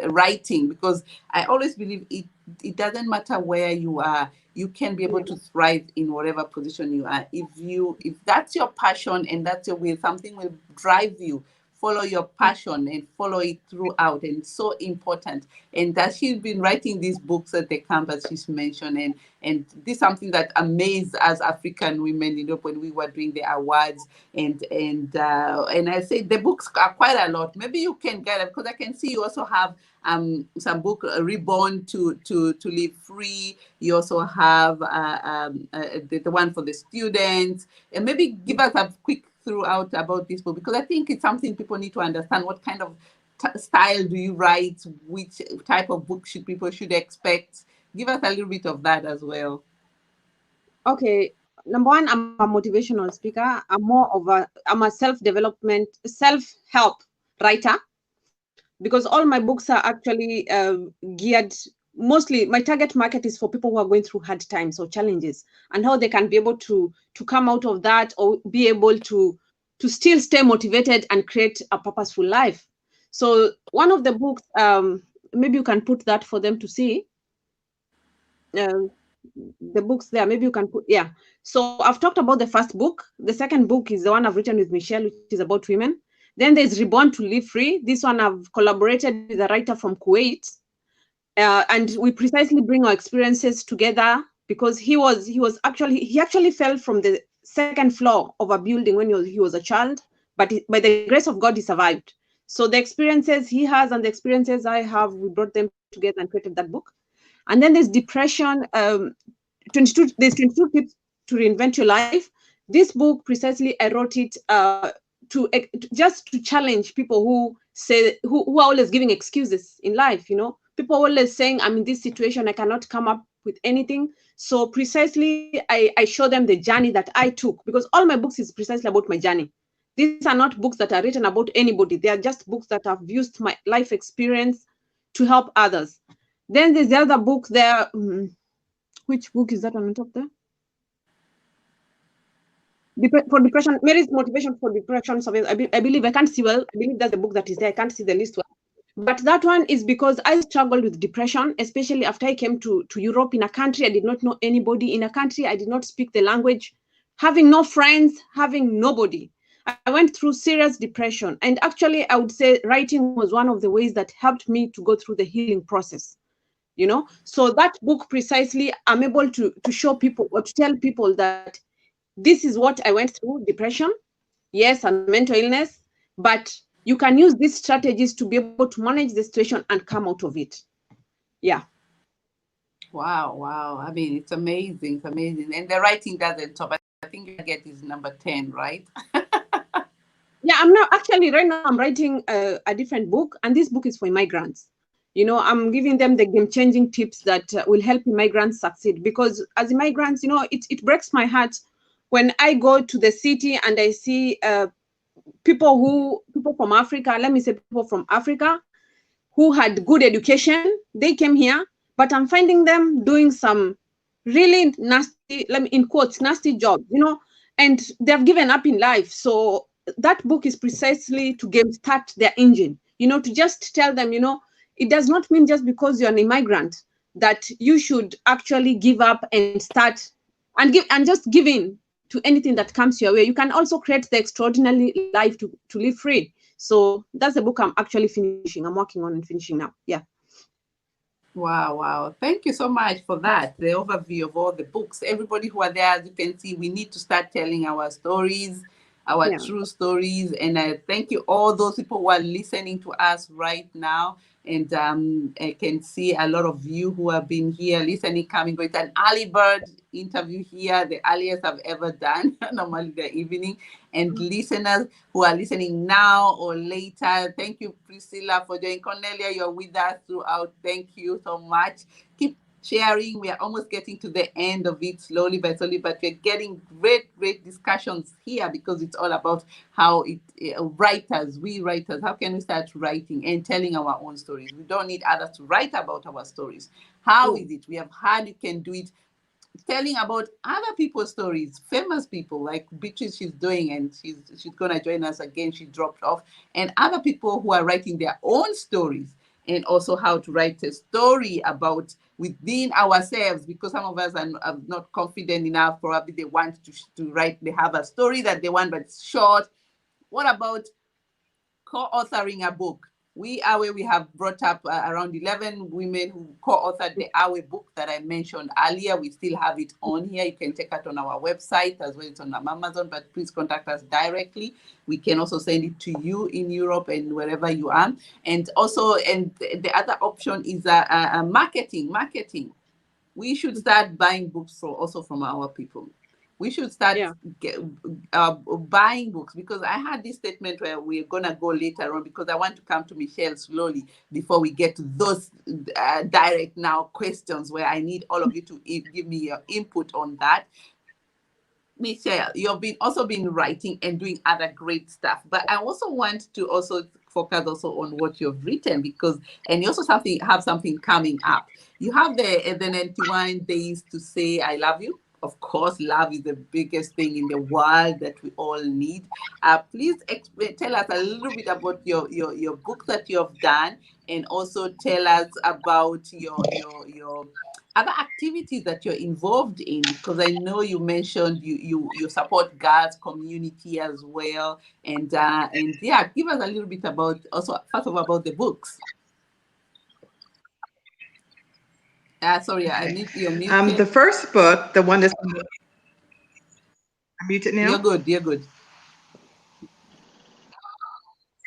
writing, because I always believe it doesn't matter where you are, you can be able to thrive in whatever position you are. If that's your passion and that's your will, something will drive you. Follow your passion and follow it throughout, and it's so important. And that she's been writing these books at the camp, as she's mentioned, and this is something that amazed us African women, you know, when we were doing the awards, and I say the books are quite a lot. Maybe you can get it, because I can see you also have some book, Reborn to Live Free. You also have the one for the students, and maybe give us a quick throughout about this book, because I think it's something people need to understand. What kind of style do you write? Which type of book people should expect? Give us a little bit of that as well. Okay, number one, I'm a motivational speaker. I'm a self-development, self-help writer, because all my books are actually geared, mostly my target market is for people who are going through hard times or challenges, and how they can be able to come out of that, or be able to still stay motivated and create a purposeful life. So one of the books, maybe you can put that for them to see. The books there, maybe you can put, So I've talked about the first book. The second book is the one I've written with Michelle, which is about women. Then there's Reborn to Live Free. This one I've collaborated with a writer from Kuwait, and we precisely bring our experiences together, because he actually fell from the second floor of a building when he was a child, but by the grace of God, he survived. So the experiences he has and the experiences I have, we brought them together and created that book. And then there's depression. 22 tips to reinvent your life. This book precisely, I wrote it just to challenge people who say who are always giving excuses in life. People are always saying, I'm in this situation, I cannot come up with anything. So precisely, I show them the journey that I took, because all my books is precisely about my journey. These are not books that are written about anybody. They are just books that have used my life experience to help others. Then there's the other book there. Which book is that on top there? For depression, Mary's Motivation for Depression Survivors. I believe, I can't see well. I believe that's the book that is there. I can't see the list well. But that one is because I struggled with depression, especially after I came to Europe, in a country I did not know anybody, in a country I did not speak the language, having no friends, having nobody. I went through serious depression. And actually, I would say writing was one of the ways that helped me to go through the healing process. So that book precisely, I'm able to show people or to tell people that this is what I went through: depression, yes, and mental illness, but you can use these strategies to be able to manage the situation and come out of it. Yeah. Wow. I mean, it's amazing. It's amazing. And the writing doesn't stop. I think your target is number 10, right? Yeah, I'm now actually right now I'm writing a different book, and this book is for immigrants. I'm giving them the game-changing tips that will help immigrants succeed, because as immigrants, it breaks my heart when I go to the city and I see people from Africa, let me say people from Africa, who had good education. They came here, but I'm finding them doing some really nasty, in quotes, nasty jobs, and they've given up in life. So that book is precisely to start their engine, to just tell them, it does not mean just because you're an immigrant that you should actually give up and start and just give in to anything that comes your way. You can also create the extraordinary life to live free. So that's the book I'm actually finishing. I'm working on and finishing now. Yeah. Wow. Thank you so much for that, the overview of all the books. Everybody who are there, as you can see, we need to start telling our stories, our true stories. And I thank you all those people who are listening to us right now. And I can see a lot of you who have been here listening, coming. It's an early bird interview here, the earliest I've ever done. Normally the evening. And listeners who are listening now or later, thank you, Priscilla, for joining. Cornelia, you're with us throughout. Thank you so much. Keep sharing. We are almost getting to the end of it, slowly but we're getting great discussions here, because it's all about how we writers, how can we start writing and telling our own stories? We don't need others to write about our stories. How is it? We have heard you can do it, telling about other people's stories, famous people like Beatrice, she's doing, and she's going to join us again. She dropped off. And other people who are writing their own stories, and also how to write a story about within ourselves, because some of us are not confident enough. Probably they want to write, they have a story that they want, but it's short. What about co-authoring a book? We have brought up around 11 women who co-authored the Awe book that I mentioned earlier. We still have it on here. You can check it on our website as well. It's on Amazon, but please contact us directly. We can also send it to you in Europe and wherever you are. And also, and the other option is marketing. We should start buying books from our people. We should start buying books, because I had this statement where we're going to go later on, because I want to come to Michelle slowly before we get to those direct now questions where I need all of you to give me your input on that. Michelle, you've also been writing and doing other great stuff, but I also want to also focus also on what you've written, and you also have something coming up. You have the 91 days to say I love you. Of course, love is the biggest thing in the world that we all need. Please tell us a little bit about your book that you have done, and also tell us about your other activities that you're involved in, because I know you mentioned you support girls community as well, and give us a little bit about also first of all about the books. Sorry, I need your mute. The first book, the one that's I'm muted now. You're good.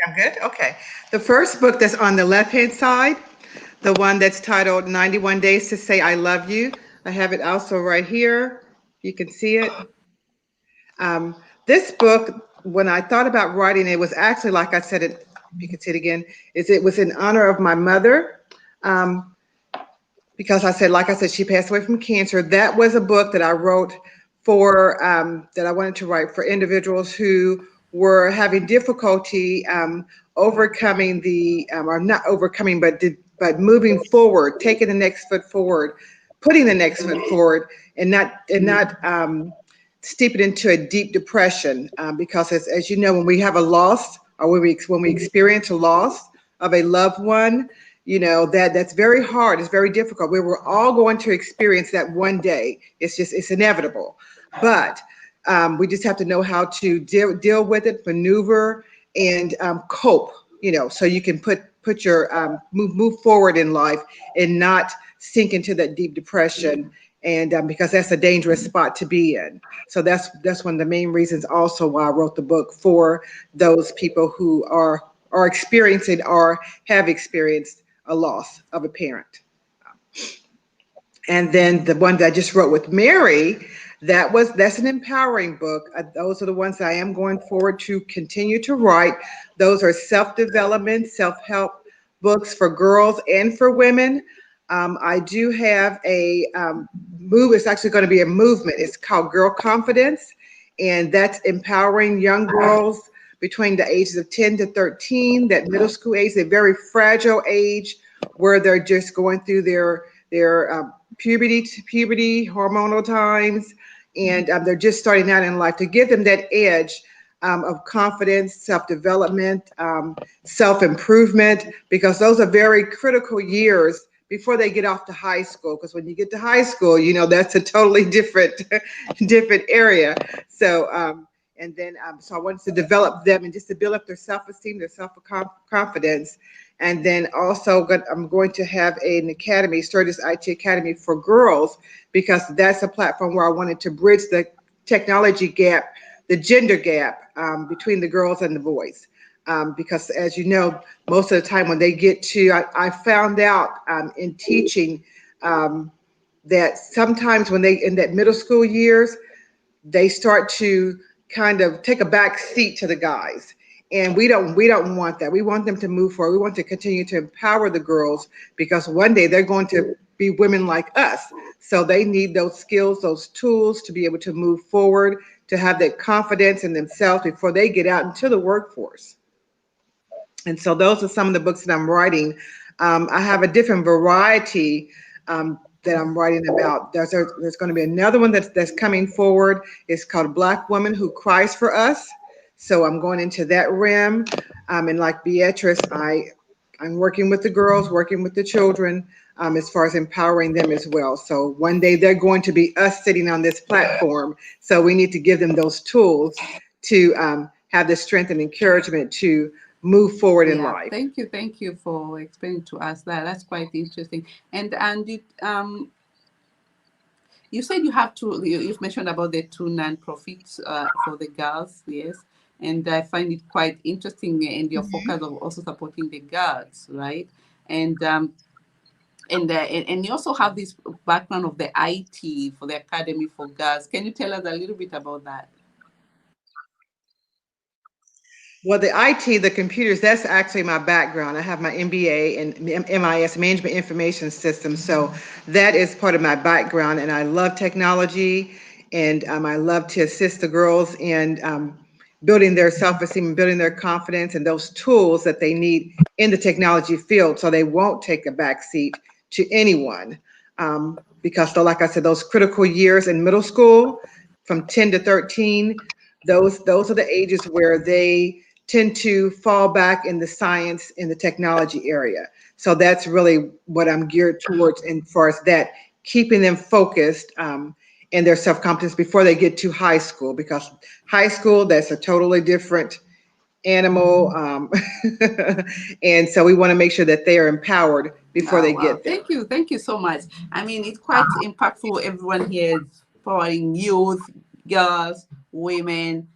I'm good. Okay. The first book that's on the left-hand side, the one that's titled 91 Days to Say I Love You. I have it also right here. You can see it. This book, when I thought about writing it, was actually, like I said, it, you can see it again, it was in honor of my mother. Because like I said, she passed away from cancer. That was a book that I wrote for, that I wanted to write for individuals who were having difficulty overcoming or not overcoming, but moving forward, taking the next foot forward, putting the next foot forward, and not steep it into a deep depression. Because as you know, when we have a loss, or when we experience a loss of a loved one, you know, that's very hard. It's very difficult. We're all going to experience that one day. It's inevitable. But we just have to know how to deal with it, maneuver, and cope, you know, so you can put your move forward in life and not sink into that deep depression. And because that's a dangerous spot to be in. So that's one of the main reasons also why I wrote the book, for those people who are experiencing or have experienced a loss of a parent. And then the one that I just wrote with Mary, that's an empowering book. Those are the ones that I am going forward to continue to write. Those are self-development, self-help books for girls and for women. I do have a move. It's actually going to be a movement. It's called Girl Confidence, and that's empowering young girls between the ages of 10 to 13, that middle school age, a very fragile age where they're just going through their puberty, hormonal times, and they're just starting out in life, to give them that edge of confidence, self-development, self-improvement, because those are very critical years before they get off to high school. Because when you get to high school, you know, that's a totally different area. So and then so I wanted to develop them and just to build up their self-esteem, their self-confidence. And then also I'm going to have an academy, Sturgis IT Academy for girls, because that's a platform where I wanted to bridge the technology gap, the gender gap between the girls and the boys. Because as you know, most of the time when they get to, I found out in teaching that sometimes when they, in that middle school years, they start to kind of take a back seat to the guys. And we don't want that. We want them to move forward. We want to continue to empower the girls, because one day they're going to be women like us. So they need those skills, those tools to be able to move forward, to have that confidence in themselves before they get out into the workforce. And so those are some of the books that I'm writing. I have a different variety that I'm writing about. There's going to be another one that's coming forward. It's called Black Woman Who Cries for Us. So I'm going into that realm. And like Beatrice, I'm working with the girls, working with the children, as far as empowering them as well. So one day they're going to be us sitting on this platform. So we need to give them those tools to have the strength and encouragement to move forward in life. Thank you for explaining to us that. That's quite interesting. And you said you've mentioned about the two non-profits for the girls, yes, and I find it quite interesting, and your focus of also supporting the girls, right? And you also have this background of the IT for the Academy for Girls. Can you tell us a little bit about that? Well, the IT, the computers, that's actually my background. I have my MBA in MIS, Management Information Systems. So that is part of my background. And I love technology, and I love to assist the girls in building their self-esteem and building their confidence and those tools that they need in the technology field, so they won't take a backseat to anyone. Because like I said, those critical years in middle school from 10 to 13, those are the ages where they tend to fall back in the science, in the technology area. So that's really what I'm geared towards, and far as that, keeping them focused in their self-confidence before they get to high school, because high school, that's a totally different animal. And so we want to make sure that they are empowered before they get there. Thank you so much. I mean, it's quite impactful. Everyone here is empowering youth, girls, women,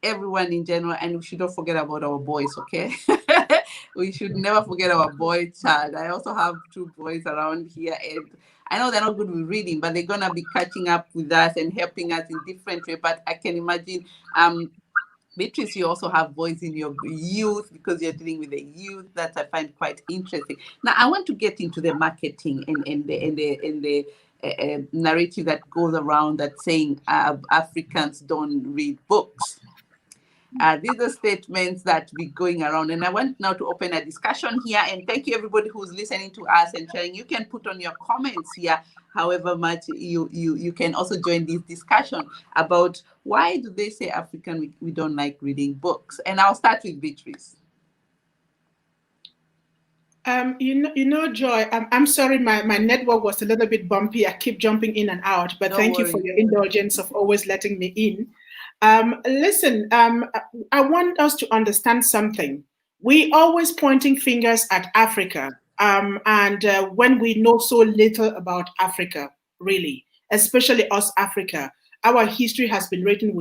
everyone in general, and we should not forget about our boys, okay? We should never forget our boy child. I also have two boys around here, and I know they're not good with reading, but they're gonna be catching up with us and helping us in different way. But I can imagine, Beatrice, you also have voice in your youth because you're dealing with the youth. That I find quite interesting. Now, I want to get into the marketing and the narrative that goes around that saying Africans don't read books. These are statements that be going around, and I want now to open a discussion here. And thank you everybody who's listening to us and sharing. You can put on your comments here, however much you can also join this discussion about why do they say African we don't like reading books. And I'll start with Beatrice. You know, Joy, I'm sorry, my network was a little bit bumpy. I keep jumping in and out, but thank you for your indulgence of always letting me in. Listen, I want us to understand something. We always pointing fingers at Africa, and when we know so little about Africa, really, especially us Africa, our history has been written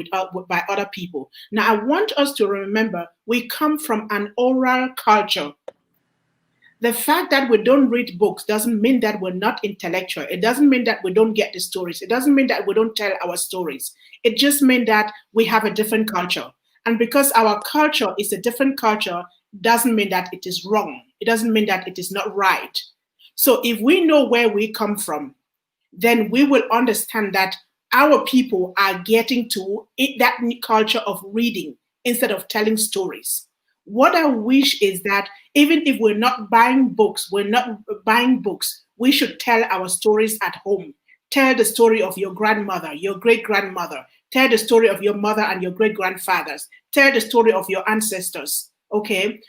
by other people. Now, I want us to remember we come from an oral culture. The fact that we don't read books doesn't mean that we're not intellectual. It doesn't mean that we don't get the stories. It doesn't mean that we don't tell our stories. It just means that we have a different culture. And because our culture is a different culture, doesn't mean that it is wrong. It doesn't mean that it is not right. So if we know where we come from, then we will understand that our people are getting to that culture of reading instead of telling stories. What I wish is that even if we're not buying books, we should tell our stories at home. Tell the story of your grandmother, your great-grandmother. Tell the story of your mother and your great-grandfathers. Tell the story of your ancestors, okay?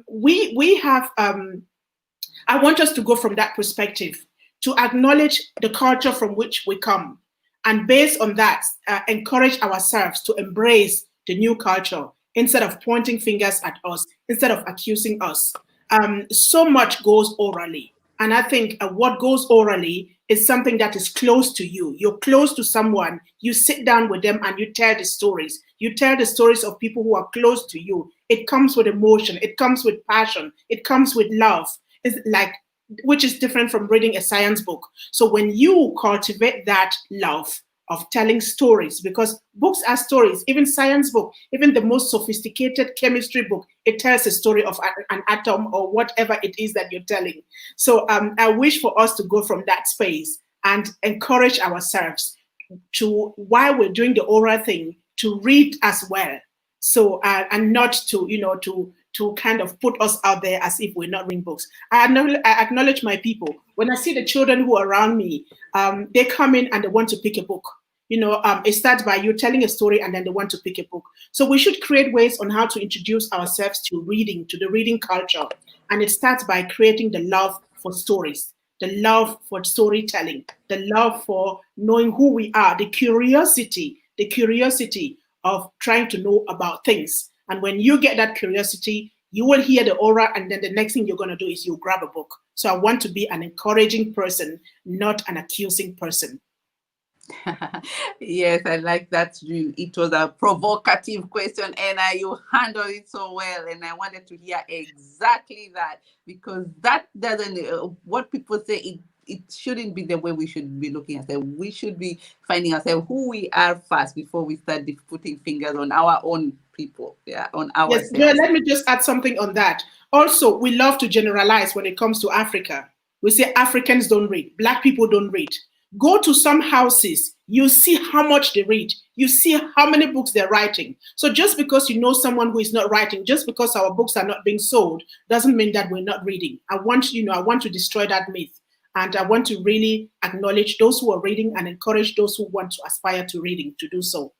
We have, I want us to go from that perspective to acknowledge the culture from which we come. And based on that, encourage ourselves to embrace the new culture instead of pointing fingers at us, instead of accusing us. So much goes orally. And I think what goes orally is something that is close to you. You're close to someone, you sit down with them and you tell the stories. You tell the stories of people who are close to you. It comes with emotion, it comes with passion, it comes with love. It's like, which is different from reading a science book. So when you cultivate that love of telling stories, because books are stories, even science book, even the most sophisticated chemistry book, it tells a story of an atom or whatever it is that you're telling. So I wish for us to go from that space and encourage ourselves to, while we're doing the oral thing, to read as well. So, and not to, to kind of put us out there as if we're not reading books. I acknowledge my people. When I see the children who are around me, they come in and they want to pick a book. It starts by you telling a story and then they want to pick a book. So we should create ways on how to introduce ourselves to reading, to the reading culture. And it starts by creating the love for stories, the love for storytelling, the love for knowing who we are, the curiosity of trying to know about things. And when you get that curiosity, you will hear the aura, and then the next thing you're going to do is you grab a book. So I want to be an encouraging person, not an accusing person. Yes, I like that. It was a provocative question, and you handled it so well. And I wanted to hear exactly that, because that doesn't, what people say, it shouldn't be the way we should be looking at it. We should be finding ourselves who we are first before we start putting fingers on our own people, on ourselves. Yes, let me just add something on that. Also, we love to generalize when it comes to Africa. We say Africans don't read, Black people don't read. Go to some houses, you see how much they read. You see how many books they're writing. So just because you know someone who is not writing, just because our books are not being sold, doesn't mean that we're not reading. I want to destroy that myth. And I want to really acknowledge those who are reading and encourage those who want to aspire to reading to do so.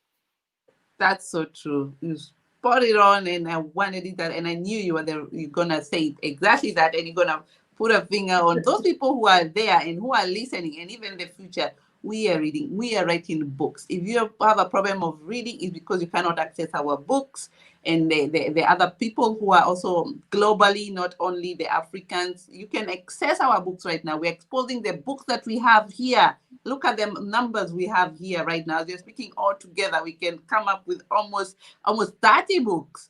That's so true. You spot it on, and I wanted it that, and I knew you're gonna say exactly that, and you're gonna put a finger on those people who are there and who are listening, and even in the future, we are reading, we are writing books. If you have a problem of reading, it's because you cannot access our books. And the other people who are also globally, not only the Africans, you can access our books right now. We're exposing the books that we have here. Look at the numbers we have here right now. They're speaking all together. We can come up with almost 30 books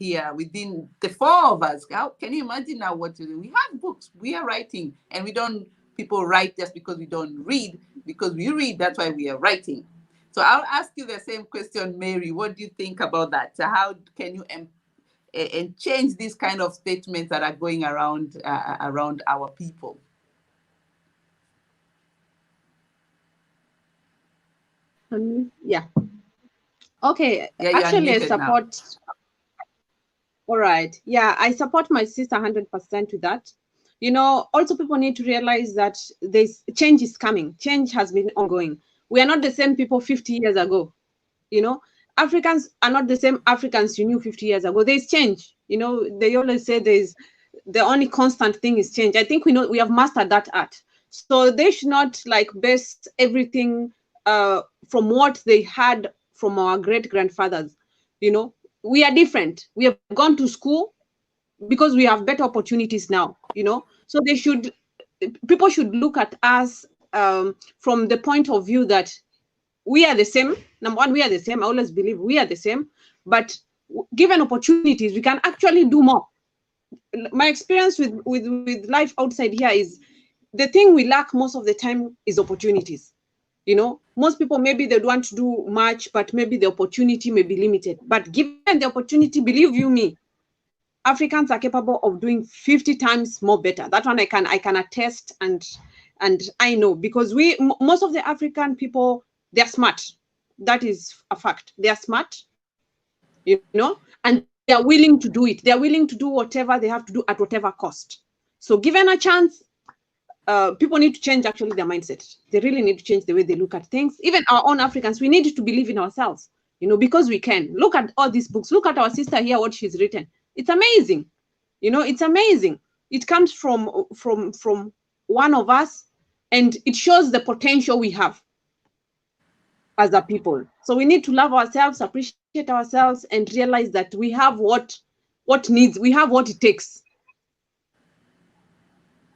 here within the four of us. How can you imagine now what to do? We have books, we are writing, and we don't, people write just because we don't read, because we read, that's why we are writing. So I'll ask you the same question, Mary. What do you think about that? So how can you and change these kind of statements that are going around around our people? Yeah. Okay. Yeah, you're Actually, I unmuted now. support. All right. Yeah, I support my sister 100% with that. You know, also people need to realize that this change is coming. Change has been ongoing. We are not the same people 50 years ago. You know, Africans are not the same Africans you knew 50 years ago. There's change. You know, they always say there's the only constant thing is change. I think we have mastered that art. So they should not like base everything from what they had from our great grandfathers. You know, we are different. We have gone to school because we have better opportunities now. You know, so people should look at us from the point of view that we are the same. Number one, we are the same. I always believe we are the same, but given opportunities, we can actually do more. My experience with life outside here is the thing we lack most of the time is opportunities. You know, most people maybe they don't want to do much, but maybe the opportunity may be limited. But given the opportunity, believe you me, Africans are capable of doing 50 times more better. That one I can attest, and I know, because most of the African people, they're smart. That is a fact. They are smart, you know, and they are willing to do it. They are willing to do whatever they have to do at whatever cost. So given a chance, people need to change actually their mindset. They really need to change the way they look at things. Even our own Africans, we need to believe in ourselves, you know, because we can. Look at all these books. Look at our sister here, what she's written. It's amazing. You know, it's amazing. It comes from one of us, and it shows the potential we have as a people. So we need to love ourselves, appreciate ourselves, and realize that we have what needs, we have what it takes.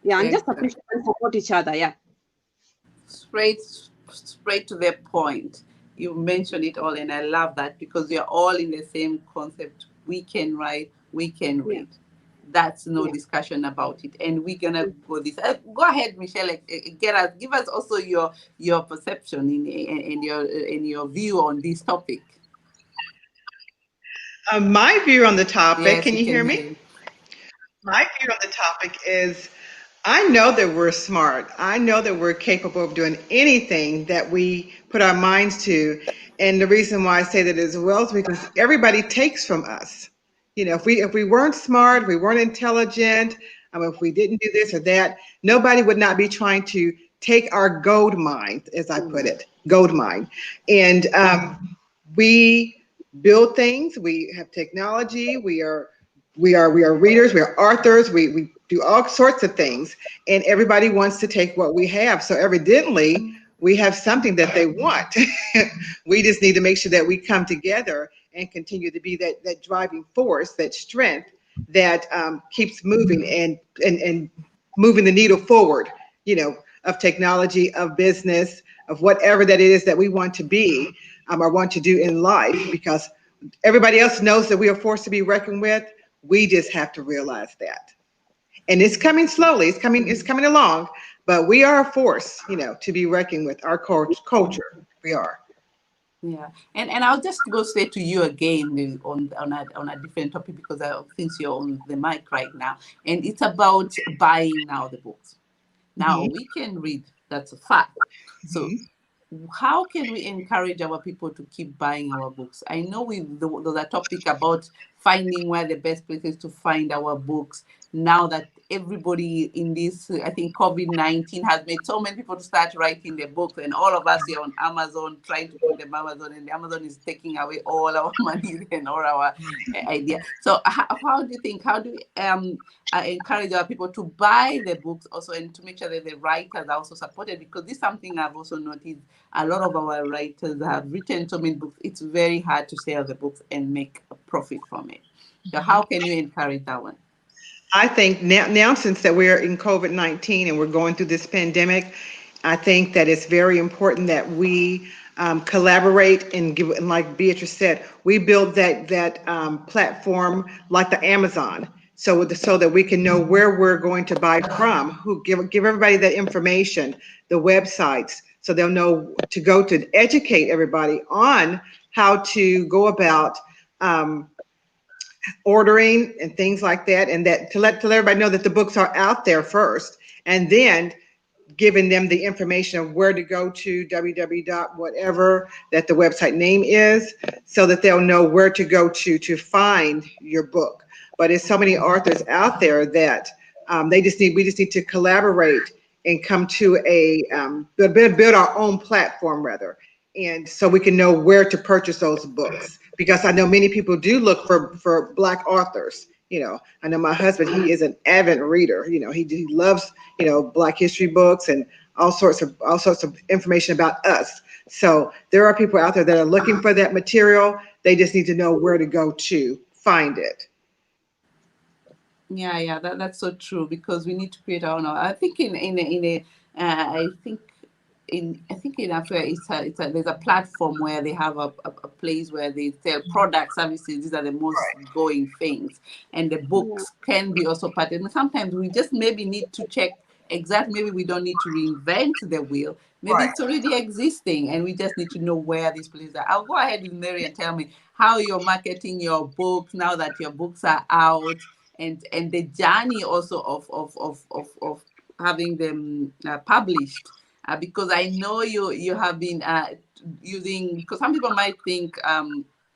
Yeah, and just appreciate and support each other. Yeah. Straight to the point. You mentioned it all, and I love that, because we are all in the same concept. We can write, we can read. Yeah. That's no discussion about it. And we're gonna go this. Go ahead, Michelle. Give us also your perception in your view on this topic. My view on the topic. Yes, can you hear me? My view on the topic is, I know that we're smart. I know that we're capable of doing anything that we put our minds to. And the reason why I say that as well is because everybody takes from us. You know, if we weren't smart, we weren't intelligent, if we didn't do this or that, nobody would not be trying to take our gold mine, as I put it, gold mine. And we build things. We have technology. We are readers. We are authors. We do all sorts of things, and everybody wants to take what we have. So evidently, we have something that they want. We just need to make sure that we come together and continue to be that driving force, that strength that keeps moving and moving the needle forward, you know, of technology, of business, of whatever that it is that we want to be or want to do in life, because everybody else knows that we are forced to be reckoned with. We just have to realize that. And it's coming slowly. It's coming along, but we are a force, you know, to be reckoned with. Our culture, we are. Yeah, and I'll just go straight to you again on a different topic, because since you're on the mic right now, and it's about buying now the books. Now we can read, that's a fact. So how can we encourage our people to keep buying our books? I know there's a topic about finding where the best places to find our books. Now that everybody in this, I think COVID-19 has made so many people to start writing their books, and all of us here on Amazon trying to put them Amazon, and Amazon is taking away all our money and all our idea. So how do you think, how do we encourage our people to buy the books also, and to make sure that the writers are also supported? Because this is something I've also noticed. A lot of our writers have written so many books. It's very hard to sell the books and make a profit from it. So how can you encourage that one? I think now since that we're in COVID-19 and we're going through this pandemic, I think that it's very important that we collaborate and give. And like Beatrice said, we build that platform like the Amazon, so that we can know where we're going to buy from. Who give everybody that information, the websites, so they'll know to go to educate everybody on how to go about ordering and things like that, and that to let everybody know that the books are out there first, and then giving them the information of where to go to, www. whatever that the website name is, so that they'll know where to go to find your book. But there's so many authors out there that we just need to collaborate and come to a build our own platform rather, and so we can know where to purchase those books, because I know many people do look for Black authors. I know my husband, he is an avid reader. He loves, Black history books and all sorts of information about us. So there are people out there that are looking for that material. They just need to know where to go to find it. Yeah, that's so true, because we need to create our own. I think I think in Africa, there's a platform where they have a place where they sell products, services. These are the most going things, and the books can be also part. And sometimes we just maybe need to check exactly. Maybe we don't need to reinvent the wheel. Maybe it's already existing, and we just need to know where these places are. I'll go ahead with Mary and tell me how you're marketing your books now that your books are out, and the journey also of having them published. Because I know you have been using, because some people might think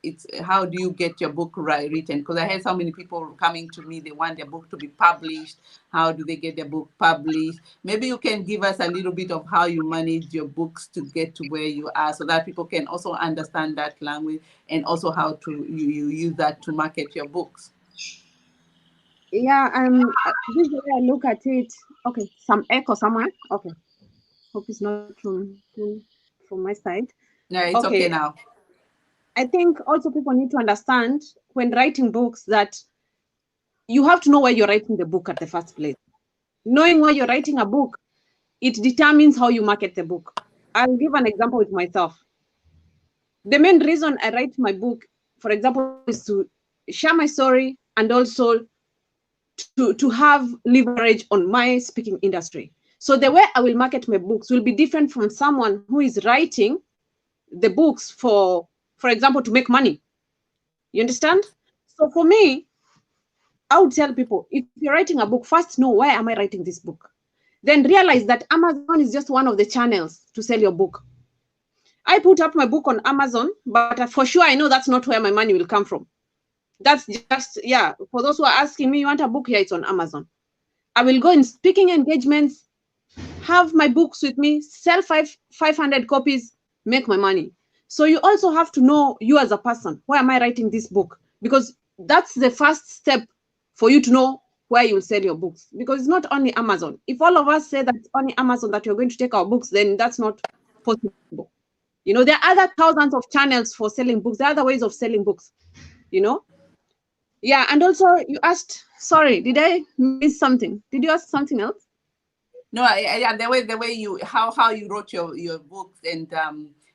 it's how do you get your book written? Because I had so many people coming to me, they want their book to be published. How do they get their book published? Maybe you can give us a little bit of how you manage your books to get to where you are, so that people can also understand that language, and also how to you use that to market your books. Yeah, this is the way I look at it. Okay, some echo somewhere. Okay, hope it's not from my side. No, it's okay now. I think also people need to understand when writing books that you have to know why you're writing the book at the first place. Knowing why you're writing a book, it determines how you market the book. I'll give an example with myself. The main reason I write my book, for example, is to share my story and also to have leverage on my speaking industry. So the way I will market my books will be different from someone who is writing the books for example, to make money. You understand? So for me, I would tell people, if you're writing a book, first know, why am I writing this book? Then realize that Amazon is just one of the channels to sell your book. I put up my book on Amazon, but for sure I know that's not where my money will come from. That's just, yeah, for those who are asking me, you want a book? Here, it's on Amazon. I will go in speaking engagements, have my books with me, sell 500 copies, make my money. So you also have to know you as a person, why am I writing this book? Because that's the first step for you to know where you will sell your books. Because it's not only Amazon. If all of us say that it's only Amazon that you're going to take our books, then that's not possible. There are other thousands of channels for selling books. There are other ways of selling books, Yeah, and also you asked, sorry, did I miss something? Did you ask something else? No, the way you how you wrote your books, and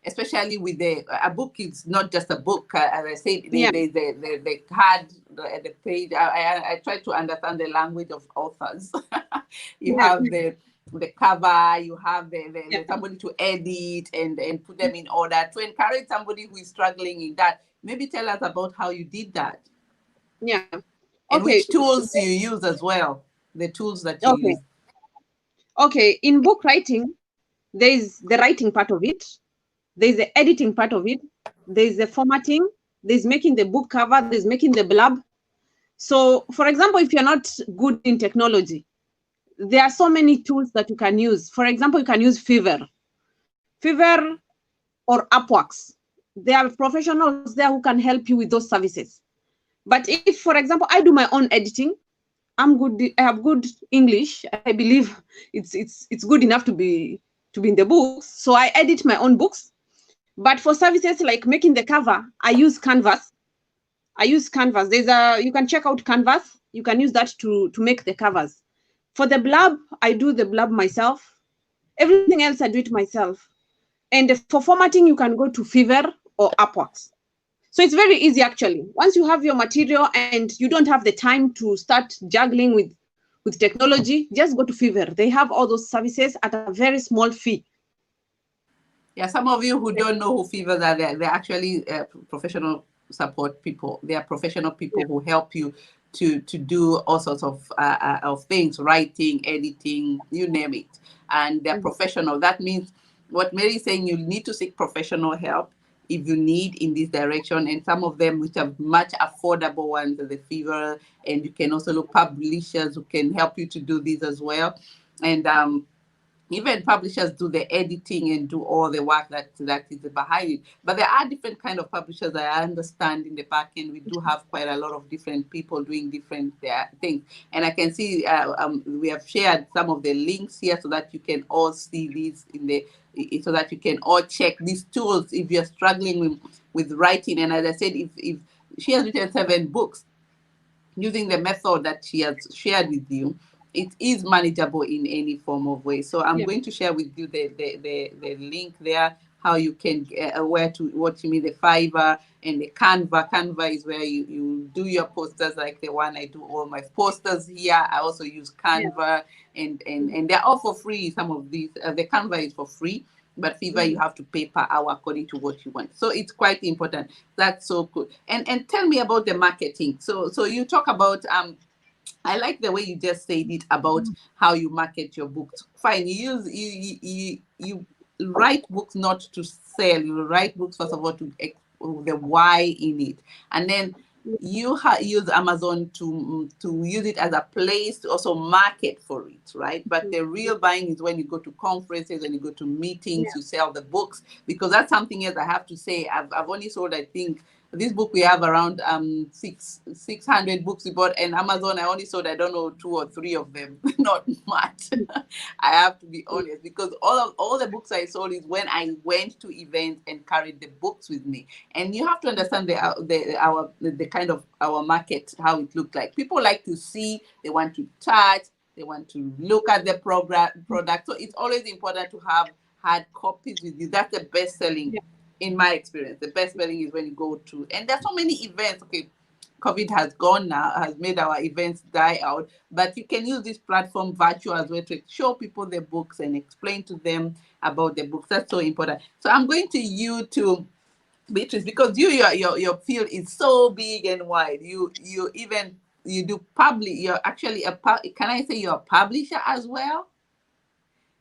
especially with a book is not just a book. As I said, the card, the page. I try to understand the language of authors. You have the cover, you have the somebody to edit and put them in order to encourage somebody who is struggling in that. Maybe tell us about how you did that. Yeah. And which tools you use as well. The tools that you use. Okay, in book writing, there's the writing part of it, there's the editing part of it, there's the formatting, there's making the book cover, there's making the blurb. So, for example, if you're not good in technology, there are so many tools that you can use. For example, you can use Fiverr or Upworks. There are professionals there who can help you with those services. But if, for example, I do my own editing, I'm good. I have good English. I believe it's good enough to be in the books. So I edit my own books. But for services like making the cover, I use Canvas. You can check out Canvas. You can use that to make the covers. For the blurb, I do the blurb myself. Everything else I do it myself. And for formatting, you can go to Fiverr or Upworks. So it's very easy, actually. Once you have your material and you don't have the time to start juggling with technology, just go to Fiverr. They have all those services at a very small fee. Yeah, some of you who don't know who Fevers are, they're actually professional support people. They are professional people who help you to do all sorts of things, writing, editing, you name it. And they're professional. That means what Mary is saying, you need to seek professional help if you need in this direction. And some of them which are much affordable ones are the Fever, and you can also look publishers who can help you to do this as well. And even publishers do the editing and do all the work that is behind it. But there are different kind of publishers that I understand in the back end. We do have quite a lot of different people doing different things. And I can see we have shared some of the links here so that you can all see these so that you can all check these tools if you're struggling with writing. And as I said, if she has written 7 books using the method that she has shared with you, it is manageable in any form of way. So I'm going to share with you the link there, how you can what you mean, the Fiverr and the Canva. Canva is where you do your posters, like the one I do all my posters here. I also use Canva, and they're all for free. Some of these, the Canva is for free, but Fiverr you have to pay per hour according to what you want. So it's quite important. That's so good. And tell me about the marketing. So you talk about I like the way you just said it about how you market your books. Fine, you write books not to sell. You write books first of all to the why in it, and then you use Amazon to use it as a place to also market for it, right? But the real buying is when you go to conferences, when you go to meetings, you sell the books, because that's something else I have to say. I've only sold, I think, this book we have around 600 books we bought, and Amazon I only sold, I don't know, 2 or 3 of them. Not much. I have to be honest, because all the books I sold is when I went to events and carried the books with me. And you have to understand the kind of our market, how it looked like. People like to see, they want to touch, they want to look at the product. So it's always important to have hard copies with you. That's the best selling. In my experience, the best selling is when you go to, and there's so many events. Okay, COVID has gone now, has made our events die out, but you can use this platform virtual as well to show people the books and explain to them about the books. That's so important. So I'm going to you to Beatrice, because your field is so big and wide. You do you're actually can I say you're a publisher as well?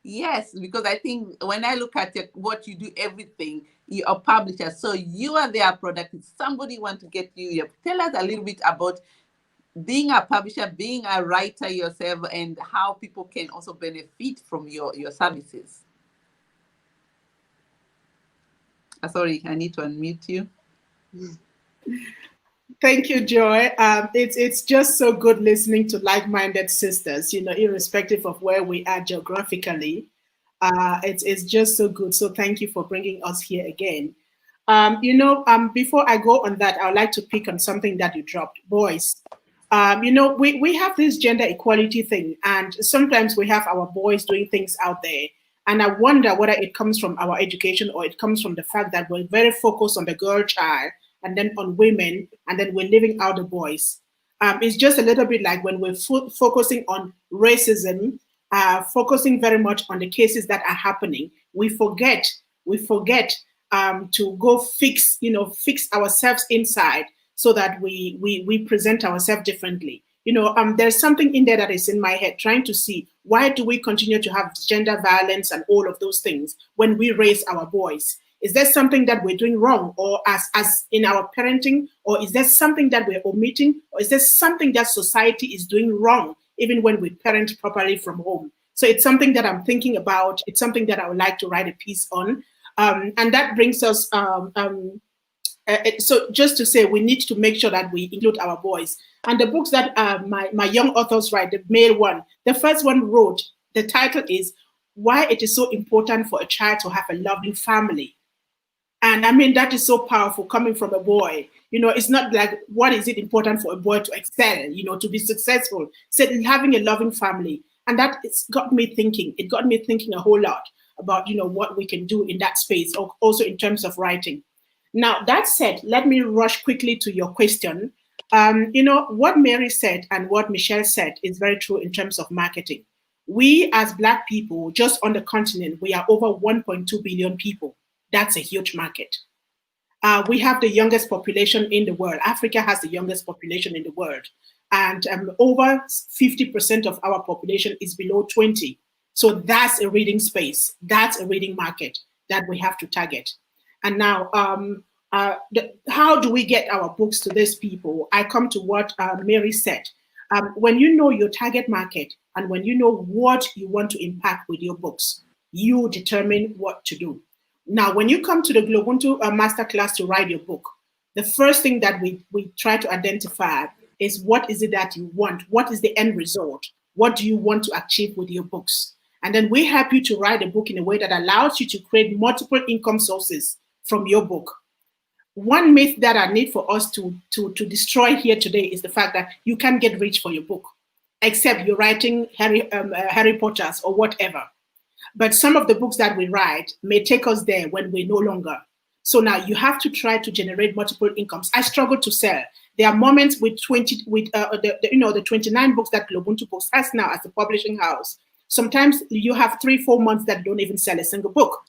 Yes, because I think when I look at what you do, everything, you're a publisher. So you are their product. If somebody want to get you, tell us a little bit about being a publisher, being a writer yourself, and how people can also benefit from your services. Sorry, I need to unmute you. Thank you, Joy. It's just so good listening to like-minded sisters, irrespective of where we are geographically. It's just so good. So thank you for bringing us here again. Before I go on that, I would like to pick on something that you dropped, boys. We have this gender equality thing, and sometimes we have our boys doing things out there. And I wonder whether it comes from our education or it comes from the fact that we're very focused on the girl child and then on women, and then we're leaving out the boys. It's just a little bit like when we're focusing on racism, focusing very much on the cases that are happening, we forget to go fix ourselves inside so that we present ourselves differently. There's something in there that is in my head, trying to see why do we continue to have gender violence and all of those things when we raise our boys? Is there something that we're doing wrong, or as in our parenting, or is there something that we're omitting, or is there something that society is doing wrong, even when we parent properly from home? So it's something that I'm thinking about. It's something that I would like to write a piece on. And that brings us, so just to say, we need to make sure that we include our boys. And the books that my young authors write, the male one, the first one wrote, the title is Why It Is So Important for a Child to Have a Loving Family. And I mean, that is so powerful coming from a boy. It's not like, what is it important for a boy to excel, to be successful? So having a loving family. And that got me thinking. It got me thinking a whole lot. about, what we can do in that space, also in terms of writing. Now, that said, let me rush quickly to your question. What Mary said and what Michelle said is very true in terms of marketing. We as Black people, just on the continent, we are over 1.2 billion people. That's a huge market. We have the youngest population in the world. Africa has the youngest population in the world. And over 50% of our population is below 20. So that's a reading space. That's a reading market that we have to target. And now, how do we get our books to these people? I come to what Mary said. When you know your target market and when you know what you want to impact with your books, you determine what to do. Now, when you come to the GloBUNTU masterclass to write your book, the first thing that we try to identify is what is it that you want? What is the end result? What do you want to achieve with your books? And then we help you to write a book in a way that allows you to create multiple income sources from your book. One myth that I need for us to destroy here today is the fact that you can't get rich for your book, except you're writing Harry Potter's or whatever. But some of the books that we write may take us there when we're no longer. So now you have to try to generate multiple incomes. I struggle to sell. There are moments with the 29 books that GloBUNTU Books has now as a publishing house. Sometimes you have 3-4 months that don't even sell a single book.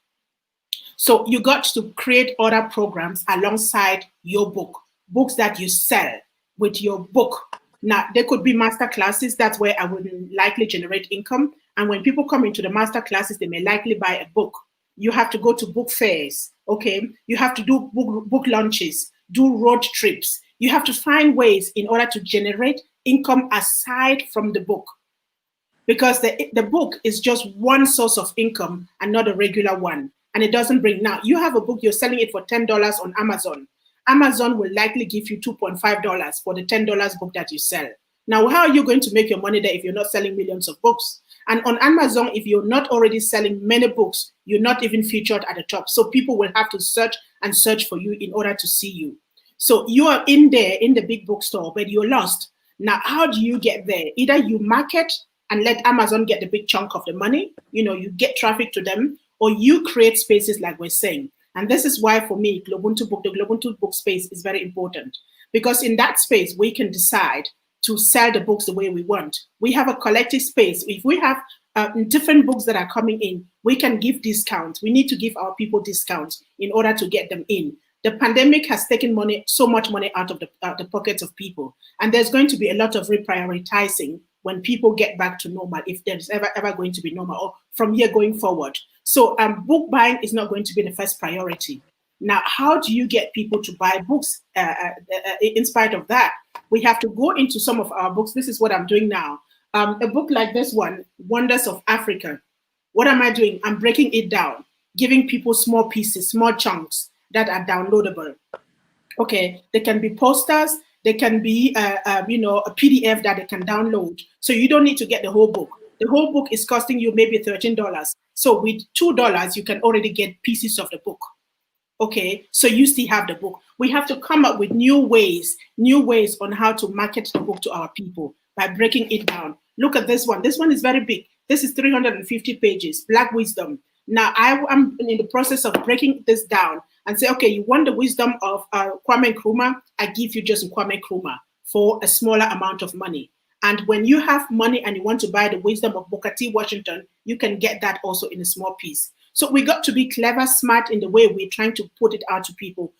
So you got to create other programs alongside your book, books that you sell with your book. Now, there could be master classes. That's where I would likely generate income. And when people come into the master classes, they may likely buy a book. You have to go to book fairs, okay? You have to do book launches, do road trips. You have to find ways in order to generate income aside from the book. Because the book is just one source of income and not a regular one. And it doesn't bring, now you have a book, you're selling it for $10 on Amazon. Amazon will likely give you $2.5 for the $10 book that you sell. Now, how are you going to make your money there if you're not selling millions of books? And on Amazon, if you're not already selling many books, you're not even featured at the top. So people will have to search and search for you in order to see you. So you are in there in the big bookstore, but you're lost. Now, how do you get there? Either you market and let Amazon get the big chunk of the money, you get traffic to them, or you create spaces like we're saying. And this is why, for me, the GloBUNTU book space is very important. Because in that space, we can decide to sell the books the way we want. We have a collective space. If we have different books that are coming in, we can give discounts. We need to give our people discounts in order to get them in. The pandemic has taken so much money out of the pockets of people. And there's going to be a lot of reprioritizing when people get back to normal, if there's ever going to be normal, or from here going forward. So book buying is not going to be the first priority. Now, how do you get people to buy books in spite of that? We have to go into some of our books. This is what I'm doing now. A book like this one, Wonders of Africa. What am I doing? I'm breaking it down, giving people small pieces, small chunks that are downloadable. Okay, they can be posters. They can be, a PDF that they can download. So you don't need to get the whole book. The whole book is costing you maybe $13. So with $2, you can already get pieces of the book. Okay, so you still have the book. We have to come up with new ways on how to market the book to our people by breaking it down. Look at this one. This one is very big. This is 350 pages, Black Wisdom. Now, I'm in the process of breaking this down and say, okay, you want the wisdom of Kwame Nkrumah? I give you just Kwame Nkrumah for a smaller amount of money. And when you have money and you want to buy the wisdom of Booker T. Washington, you can get that also in a small piece. So we got to be clever, smart in the way we're trying to put it out to people.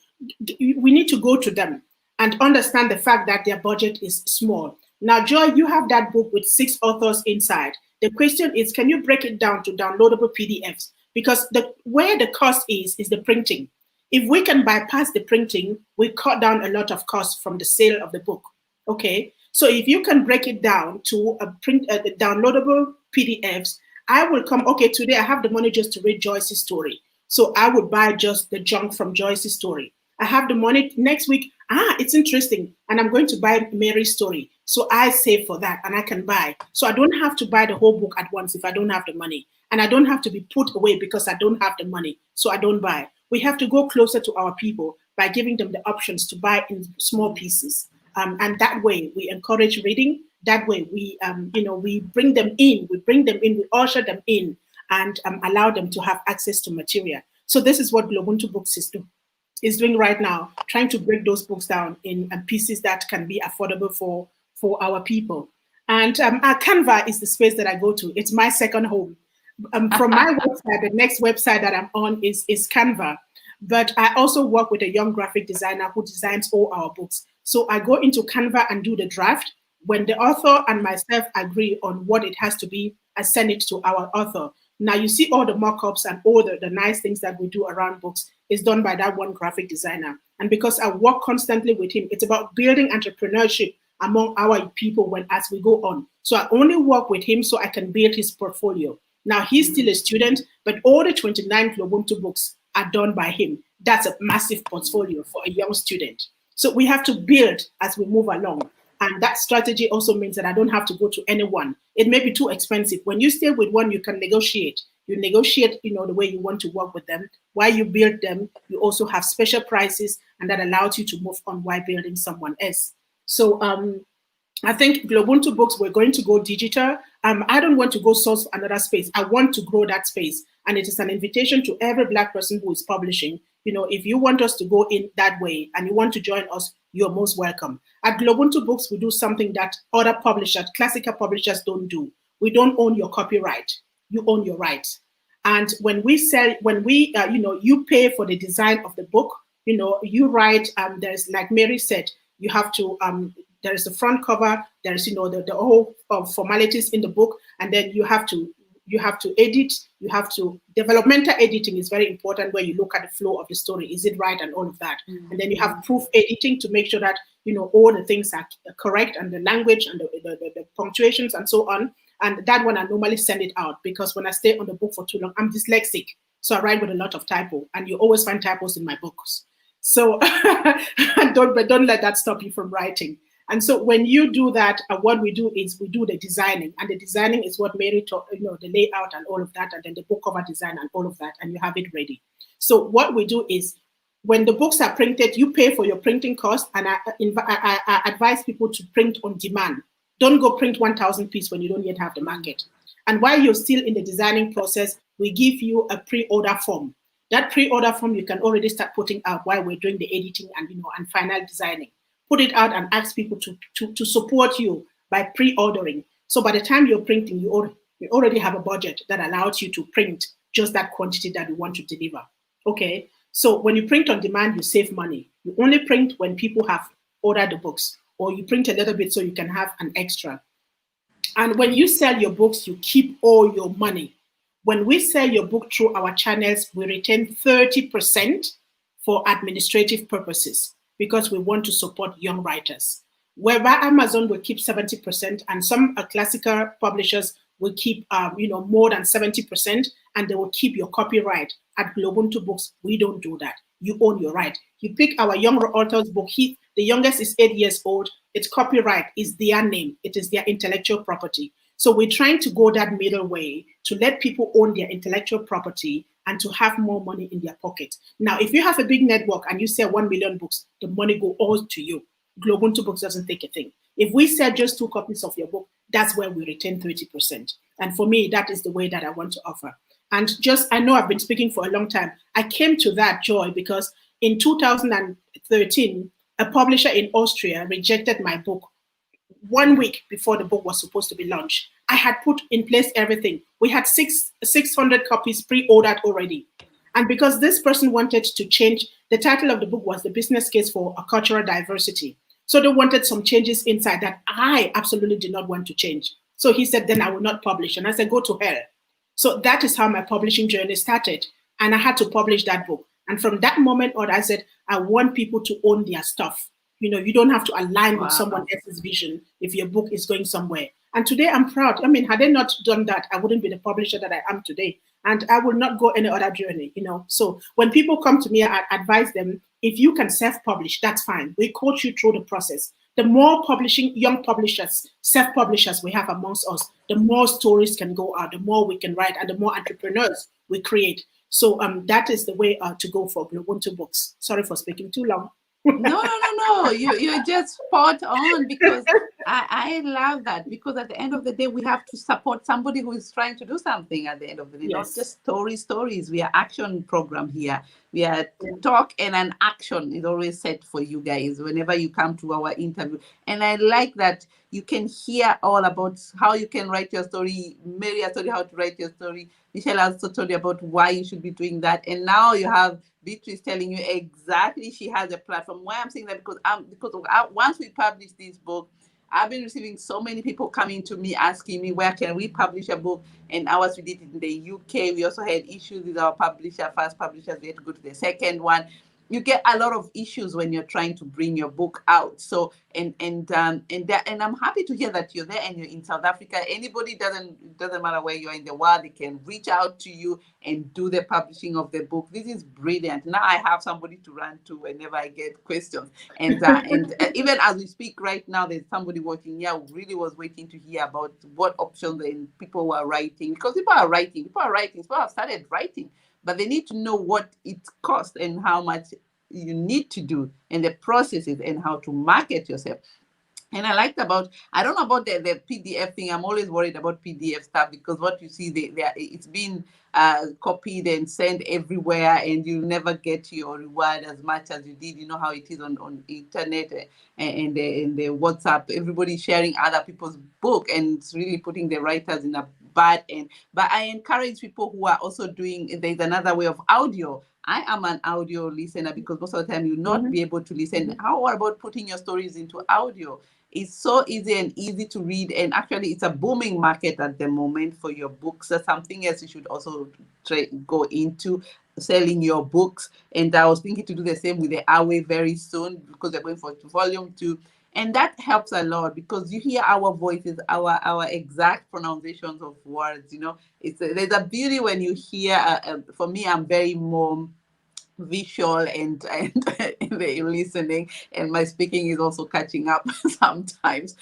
We need to go to them and understand the fact that their budget is small. Now, Joy, you have that book with 6 authors inside. The question is, can you break it down to downloadable PDFs? Because where the cost is the printing. If we can bypass the printing, we cut down a lot of costs from the sale of the book. Okay, so if you can break it down to the downloadable PDFs, I will come, okay, today I have the money just to read Joyce's story. So I would buy just the junk from Joyce's story. I have the money next week. It's interesting. And I'm going to buy Mary's story. So I save for that and I can buy. So I don't have to buy the whole book at once if I don't have the money. And I don't have to be put away because I don't have the money. So I don't buy. We have to go closer to our people by giving them the options to buy in small pieces. And that way we encourage reading. That way we bring them in. We usher them in. and allow them to have access to material. So this is what GloBUNTU Books is doing right now, trying to break those books down in pieces that can be affordable for our people. And our Canva is the space that I go to. It's my second home. From my website, the next website that I'm on is Canva. But I also work with a young graphic designer who designs all our books. So I go into Canva and do the draft. When the author and myself agree on what it has to be, I send it to our author. Now you see all the mock-ups and all the nice things that we do around books is done by that one graphic designer. And because I work constantly with him, it's about building entrepreneurship among our people as we go on. So I only work with him so I can build his portfolio. Now he's still a student, but all the 29 GloBUNTU books are done by him. That's a massive portfolio for a young student. So we have to build as we move along. And that strategy also means that I don't have to go to anyone. It may be too expensive. When you stay with one, you can negotiate. You negotiate, the way you want to work with them. While you build them, you also have special prices, and that allows you to move on while building someone else. So I think GloBUNTU Books, we're going to go digital. I don't want to go source another space. I want to grow that space. And it is an invitation to every Black person who is publishing. If you want us to go in that way and you want to join us, you're most welcome. At GloBUNTU Books, we do something that other publishers, classical publishers, don't do. We don't own your copyright. You own your rights. And when we sell, you pay for the design of the book. You write. There's, like Mary said, you have to. There is the front cover. There is, the whole formalities in the book, and then you have to edit. You have to. Developmental editing is very important, where you look at the flow of the story. Is it right, and all of that. Mm-hmm. And then you have proof editing to make sure that all the things are correct, and the language and the punctuations and so on. And that one I normally send it out, because when I stay on the book for too long, I'm dyslexic, so I write with a lot of typo, and you always find typos in my books. So don't let that stop you from writing. And so when you do that, what we do is we do the designing, and the designing is what Mary taught, the layout and all of that, and then the book cover design and all of that, and you have it ready. So what we do is, when the books are printed, you pay for your printing cost, and I advise people to print on demand. Don't go print 1,000 pieces when you don't yet have the market. And while you're still in the designing process, we give you a pre-order form. That pre-order form you can already start putting out while we're doing the editing and final designing. Put it out and ask people to support you by pre-ordering. So by the time you're printing, you already have a budget that allows you to print just that quantity that you want to deliver. Okay. So when you print on demand, you save money. You only print when people have ordered the books, or you print a little bit so you can have an extra. And when you sell your books, you keep all your money. When we sell your book through our channels, we retain 30% for administrative purposes, because we want to support young writers. Whereby Amazon will keep 70%, and some classical publishers will keep more than 70%, and they will keep your copyright. At GloBUNTU Books, we don't do that. You own your right. You pick our young author's book. The youngest is 8 years old. Its copyright is their name. It is their intellectual property. So we're trying to go that middle way to let people own their intellectual property and to have more money in their pocket. Now, if you have a big network and you sell 1 million books, the money go all to you. GloBUNTU Books doesn't take a thing. If we sell just 2 copies of your book, that's where we retain 30%. And for me, that is the way that I want to offer. And I know I've been speaking for a long time. I came to that joy because in 2013, a publisher in Austria rejected my book 1 week before the book was supposed to be launched. I had put in place everything. We had 600 copies pre-ordered already. And because this person wanted to change, the title of the book was The Business Case for a Cultural Diversity. So they wanted some changes inside that I absolutely did not want to change. So he said, then I will not publish. And I said, go to hell. So that is how my publishing journey started. And I had to publish that book. And from that moment on, I said, I want people to own their stuff. You don't have to align with someone else's vision if your book is going somewhere. And today I'm proud. I mean, had I not done that, I wouldn't be the publisher that I am today. And I will not go any other journey, So when people come to me, I advise them, if you can self-publish, that's fine. We coach you through the process. The more young publishers, self-publishers we have amongst us, the more stories can go out, the more we can write, and the more entrepreneurs we create. So that is the way to go for GloBUNTU Books. Sorry for speaking too long. No. You're just spot on, because I love that, because at the end of the day, we have to support somebody who is trying to do something at the end of the day, not Yes. just stories. We are action program here. We are talk and an action is always set for you guys whenever you come to our interview. And I like that you can hear all about how you can write your story. Mary has told you how to write your story. Michelle also told you about why you should be doing that. And now you have Beatrice telling you exactly she has a platform. Why I'm saying that, because once we publish this book, I've been receiving so many people coming to me asking me, where can we publish a book? And ours, we did it in the UK. We also had issues with our publisher, first publishers. We had to go to the second one. You get a lot of issues when you're trying to bring your book out. So and I'm happy to hear that you're there and you're in South Africa. Anybody, doesn't matter where you are in the world, they can reach out to you and do the publishing of the book. This is brilliant. Now I have somebody to run to whenever I get questions. And even as we speak right now, there's somebody working here who really was waiting to hear about what options and people were writing, because people are writing, people have started writing, but they need to know what it costs and how much you need to do and the processes and how to market yourself. And I liked about, I don't know about the PDF thing. I'm always worried about PDF stuff, because what you see, it's been copied and sent everywhere, and you never get your reward as much as you did. You know how it is on internet and the WhatsApp. Everybody sharing other people's book, and it's really putting the writers in a bad end. But I encourage people who are also doing, there's another way of audio. I am an audio listener, because most of the time you'll not be able to listen. How about putting your stories into audio? It's so easy to read, and actually it's a booming market at the moment for your books. That's something else you should also go into, selling your books. And I was thinking to do the same with the Awe very soon, because they're going for volume 2. And that helps a lot, because you hear our voices, our exact pronunciations of words. There's a beauty when you hear. For me, I'm very more visual and the listening, and my speaking is also catching up sometimes,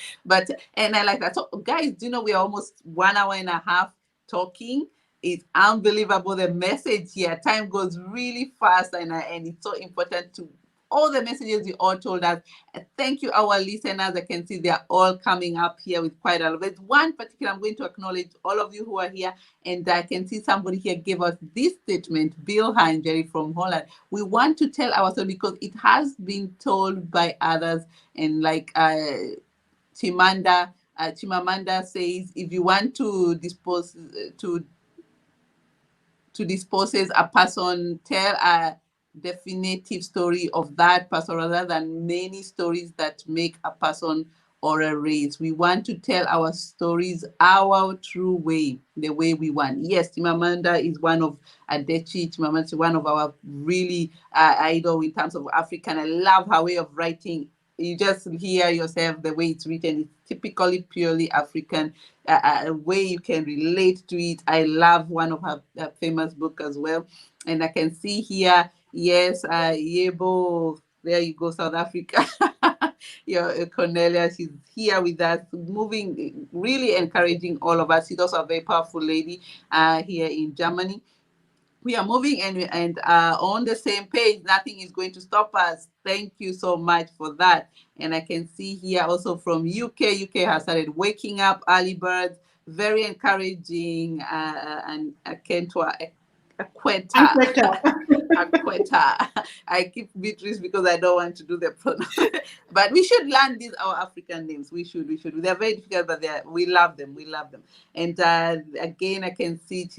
and I like that. So guys, we are almost 1 hour and a half talking. It's unbelievable, the message here. Time goes really fast, and it's so important to all the messages you all told us. Thank you, our listeners. I can see they're all coming up here with quite a lot. There's one particular, I'm going to acknowledge all of you who are here, and I can see somebody here gave us this statement, Bill Jerry from Holland. We want to tell our story because it has been told by others, and like Chimamanda says, if you want to dispose a person, tell a definitive story of that person rather than many stories that make a person or a race. We want to tell our stories our true way, the way we want. Yes, Chimamanda is one of Chimamanda is one of our really idol in terms of African. I love her way of writing. You just hear yourself the way it's written. It's typically purely African, a way you can relate to it. I love one of her famous book as well. And I can see here, yes, Yebo, there you go, South Africa. Cornelia, she's here with us, moving, really encouraging all of us. She's also a very powerful lady here in Germany. We are moving and on the same page. Nothing is going to stop us. Thank you so much for that. And I can see here also from UK. UK has started waking up, early birds, very encouraging. And Ankwetta. Ankwetta. I keep Beatrice because I don't want to do the pronoun. But we should learn these our African names. We should. They're very difficult, but we love them. And again, I can see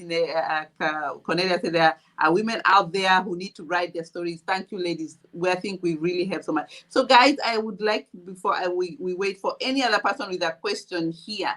Cornelia said there are women out there who need to write their stories. Thank you, ladies. I think we really help so much. So, guys, I would like, before we wait for any other person with a question here,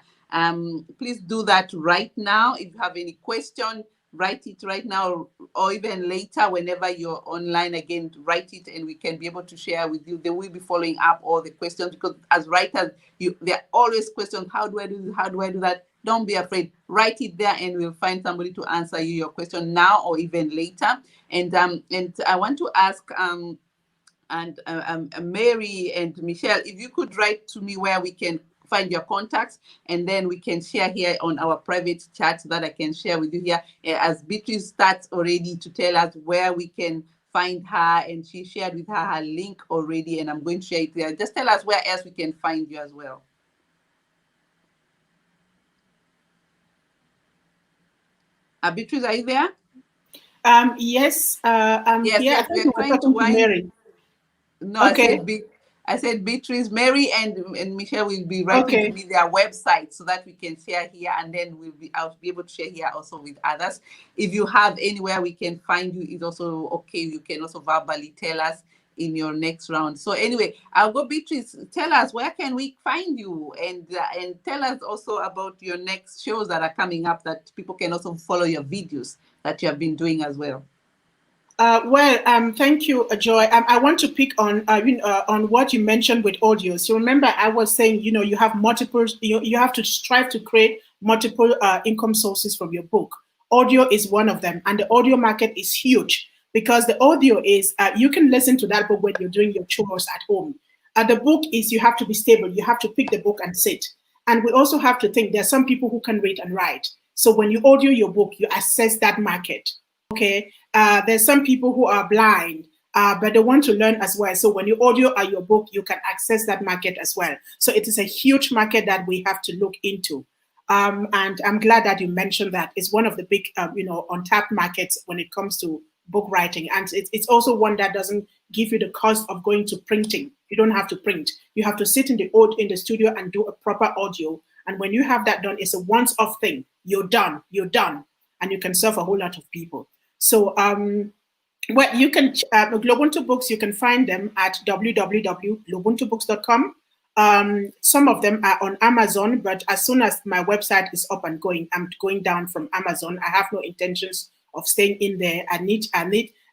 please do that right now. If you have any question, write it right now, or even later whenever you're online again, write it and we can be able to share with you. They will be following up all the questions, because as writers, there are always questions. How do I do this? How do I do that? Don't be afraid. Write it there and we'll find somebody to answer you your question now or even later. And I want to ask Mary and Michelle, if you could write to me where we can find your contacts, and then we can share here on our private chat so that I can share with you here as Beatrice starts already to tell us where we can find her, and she shared with her link already, and I'm going to share it there. Just tell us where else we can find you as well. Beatrice, are you there? Yes, I'm Yes, here. I yes, we think are you were trying to talking to wind. Mary. No, Okay. I said Beatrice, Mary, and Michelle will be writing to Okay. me their website so that we can share here, and then I'll be able to share here also with others. If you have anywhere we can find you, is also okay. You can also verbally tell us in your next round. So anyway, I'll go. Beatrice, tell us, where can we find you, and tell us also about your next shows that are coming up, that people can also follow your videos that you have been doing as well. Thank you, Joy. I want to pick on on what you mentioned with audio. So remember, I was saying, you have multiple, you have to strive to create multiple income sources from your book. Audio is one of them, and the audio market is huge because the audio is you can listen to that book when you're doing your chores at home. The book is, you have to be stable. You have to pick the book and sit. And we also have to think there are some people who can read and write. So when you audio your book, you assess that market. Okay, there's some people who are blind, but they want to learn as well. So when you audio your book, you can access that market as well. So it is a huge market that we have to look into. And I'm glad that you mentioned that. It's one of the big, untapped markets when it comes to book writing. And it's also one that doesn't give you the cost of going to printing. You don't have to print. You have to sit in the studio and do a proper audio. And when you have that done, it's a once-off thing. You're done. And you can serve a whole lot of people. So you can, GloBUNTU Books, you can find them at www.globuntubooks.com. Some of them are on Amazon, but as soon as my website is up and going, I'm going down from Amazon. I have no intentions of staying in there.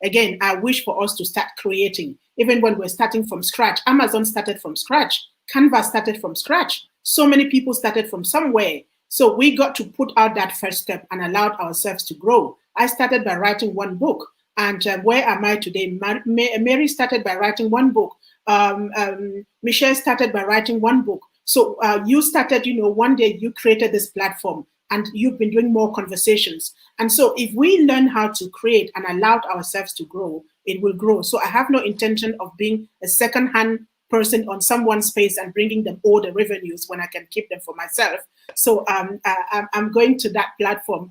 Again, I wish for us to start creating, even when we're starting from scratch. Amazon started from scratch. Canva started from scratch. So many people started from somewhere. So we got to put out that first step and allowed ourselves to grow. I started by writing one book. And where am I today? Mary started by writing one book. Michelle started by writing one book. So you started, one day you created this platform and you've been doing more conversations. And so if we learn how to create and allowed ourselves to grow, it will grow. So I have no intention of being a second-hand person on someone's space and bringing them all the revenues when I can keep them for myself. So I'm going to that platform.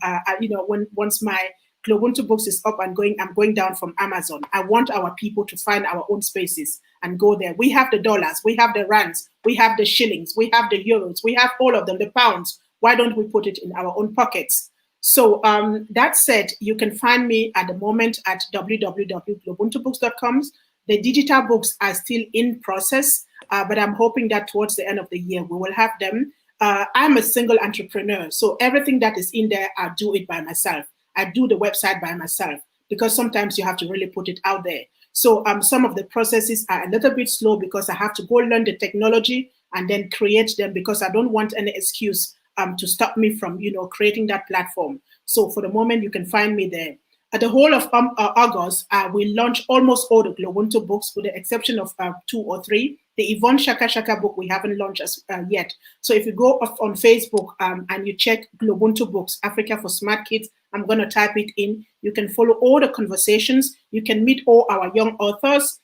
Once my GloBUNTU Books is up and going, I'm going down from Amazon. I want our people to find our own spaces and go there. We have the dollars, we have the rands, we have the shillings, we have the euros, we have all of them, the pounds. Why don't we put it in our own pockets? So that said, you can find me at the moment at www.globuntubooks.com. The digital books are still in process, but I'm hoping that towards the end of the year, we will have them. I'm a single entrepreneur, so everything that is in there, I do it by myself. I do the website by myself because sometimes you have to really put it out there. So some of the processes are a little bit slow because I have to go learn the technology and then create them because I don't want any excuse to stop me from, creating that platform. So for the moment, you can find me there. At the whole of August, we launch almost all the GloBUNTU books with the exception of 2 or 3. The Yvonne Shaka Shaka book we haven't launched yet. So if you go on Facebook and you check GloBUNTU Books, Africa for Smart Kids, I'm going to type it in. You can follow all the conversations. You can meet all our young authors.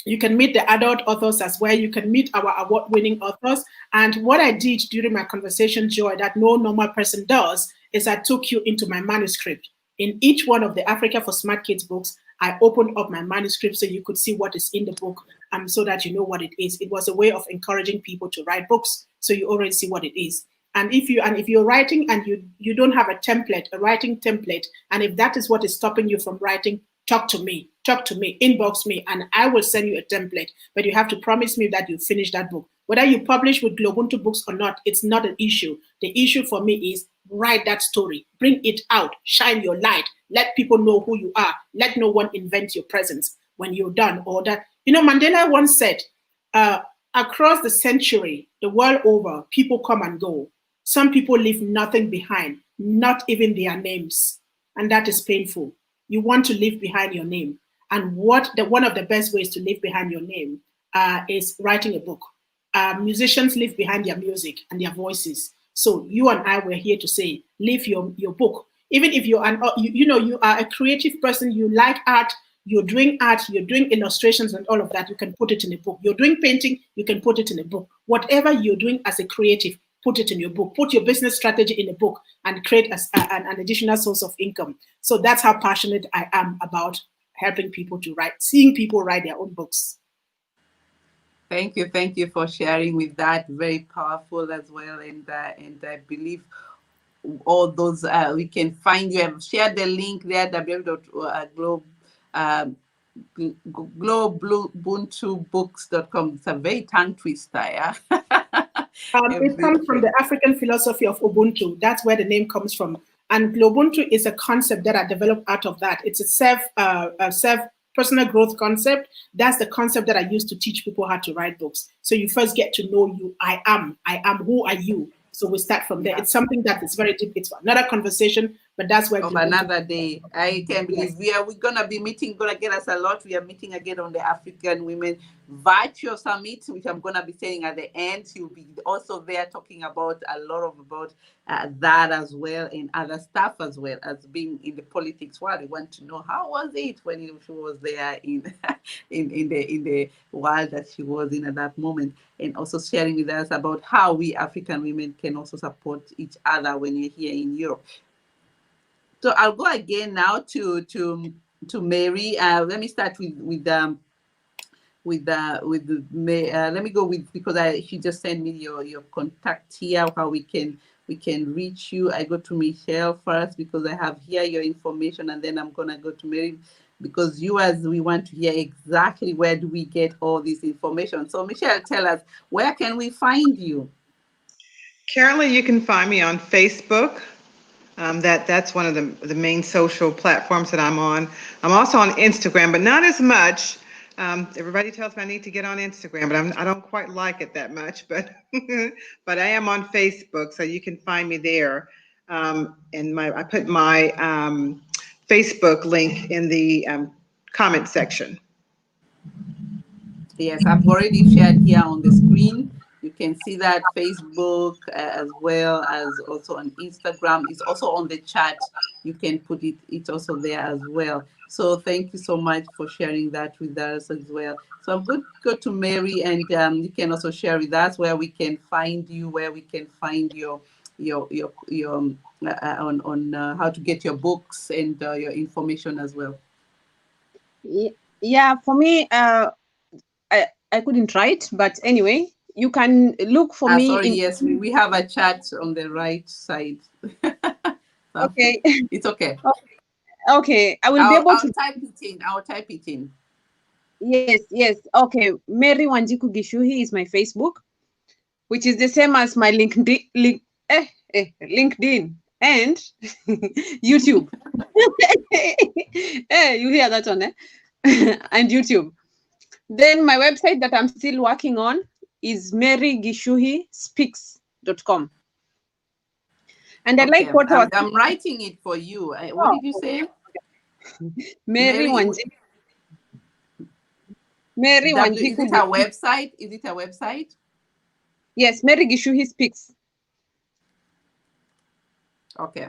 You can meet the adult authors as well. You can meet our award-winning authors. And what I did during my conversation, Joy, that no normal person does, is I took you into my manuscript. In each one of the Africa for Smart Kids books, I opened up my manuscript so you could see what is in the book, so that you know what it is. It was a way of encouraging people to write books, so you already see what it is. And if you're writing and you don't have a writing template, and if that is what is stopping you from writing, talk to me, inbox me, and I will send you a template. But you have to promise me that you finish that book. Whether you publish with GloBUNTU Books or not, it's not an issue. The issue for me is write that story, bring it out, shine your light, let people know who you are, let no one invent your presence when you're done. Or that, Mandela once said, across the century, the world over, people come and go. Some people leave nothing behind, not even their names. And that is painful. You want to leave behind your name. And one of the best ways to leave behind your name is writing a book. Musicians leave behind their music and their voices. So you and I were here to say, leave your book. Even if you are a creative person, you like art, You're doing art, you're doing illustrations and all of that, you can put it in a book. You're doing painting, you can put it in a book. Whatever you're doing as a creative, put it in your book. Put your business strategy in a book and create an additional source of income. So that's how passionate I am about helping people to write, seeing people write their own books. Thank you for sharing with that. Very powerful as well, and I believe all those we can find you. I've shared the link there, GloBUNTU It's a very tongue twister, yeah. It comes from the African philosophy of Ubuntu. That's where the name comes from. And GloBUNTU is a concept that I developed out of that. It's a self personal growth concept. That's the concept that I use to teach people how to write books. So you first get to know you. I am. Who are you? So we start from there. Yeah. It's something that is very deep. It's another conversation, but that's where of another day. I can't believe we're gonna be meeting, gonna get us a lot. We are meeting again on the African Women Virtual Summit, which I'm gonna be saying at the end. You'll be also there talking about a lot about that as well, and other stuff as well as being in the politics world. I want to know how was it when she was there in in the world that she was in at that moment, and also sharing with us about how we African women can also support each other when you're here in Europe. So I'll go again now to Mary. Let me start with let me go with, because she just sent me your contact here, how we can reach you. I go to Michelle first because I have here your information, and then I'm gonna go to Mary because we want to hear exactly where do we get all this information. So Michelle, tell us, where can we find you? Currently, you can find me on Facebook. That's one of the main social platforms that I'm on. I'm also on Instagram, but not as much. Everybody tells me I need to get on Instagram, but I don't quite like it that much. But but I am on Facebook, so you can find me there. And I put my Facebook link in the comment section. Yes, I've already shared here on the screen. You can see that Facebook as well as also on Instagram. It's also on the chat. You can put it's also there as well. So thank you so much for sharing that with us as well. So I'm going to go to Mary, and you can also share with us where we can find you, where we can find your on how to get your books and your information as well. Yeah, for me, I couldn't write, but anyway, you can look for me. Sorry, yes, we have a chat on the right side. Okay. It's okay. Okay, I will be able to type it in. I'll type it in. Yes. Okay, Mary Wanjiku Gichuhi is my Facebook, which is the same as my LinkedIn and YouTube. You hear that one, eh? And YouTube. Then my website that I'm still working on is marygichuhispeaks.com. And I like what I'm writing it for you. What did you say? Mary Wanjiku. Mary Wanjiku. Is it a website? Is it a website? Yes, Mary Gichuhi Speaks. Okay.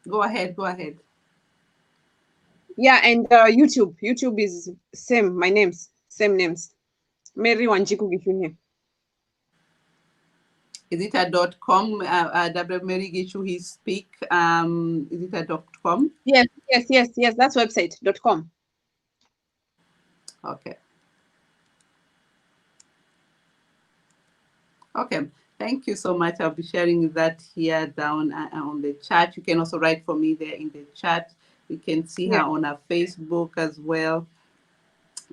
Go ahead. Yeah, and YouTube. YouTube is same. My names, same names. Mary Wanjiku Gichuhi. Is it a .com? Mary Gichuhi Speak. Is it a .com? Yes. That's website .com. Okay. Thank you so much. I'll be sharing that here down on the chat. You can also write for me there in the chat. We can see her on our Facebook as well.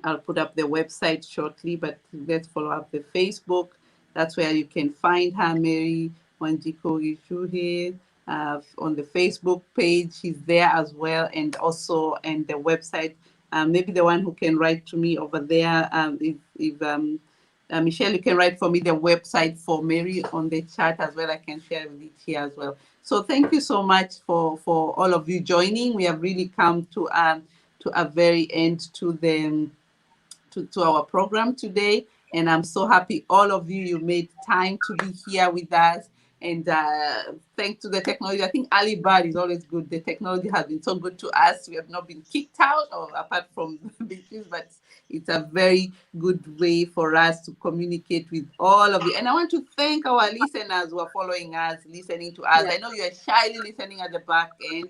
I'll put up the website shortly, but let's follow up the Facebook. That's where you can find her, Mary Wanjiku Gichuhi, on the Facebook page. She's there as well, and also and the website. Maybe the one who can write to me over there, Michelle, you can write for me the website for Mary on the chat as well. I can share with it here as well. So thank you so much for all of you joining. We have really come to a very end to our program today, and I'm so happy all of you made time to be here with us. And thanks to the technology, I think early bird is always good. The technology has been so good to us. We have not been kicked out, or apart from beaches, but it's a very good way for us to communicate with all of you. And I want to thank our listeners who are following us, listening to us. Yeah. I know you are shyly listening at the back end.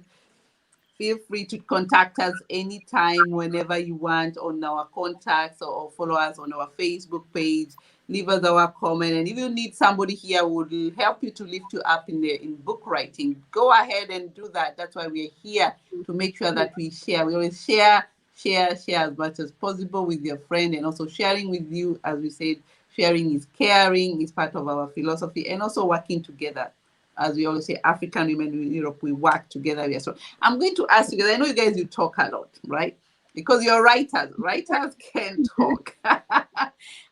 Feel free to contact us anytime, whenever you want, on our contacts, or follow us on our Facebook page. Leave us our comment, and if you need somebody here who will help you to lift you up in book writing, go ahead and do that. That's why we're here, to make sure that we share. We always share as much as possible with your friend, and also sharing with you. As we said, sharing is caring, is part of our philosophy, and also working together. As we always say, African women in Europe, we work together. We are strong. I'm going to ask you, because I know you guys, you talk a lot, right? Because you're writers. Writers can talk.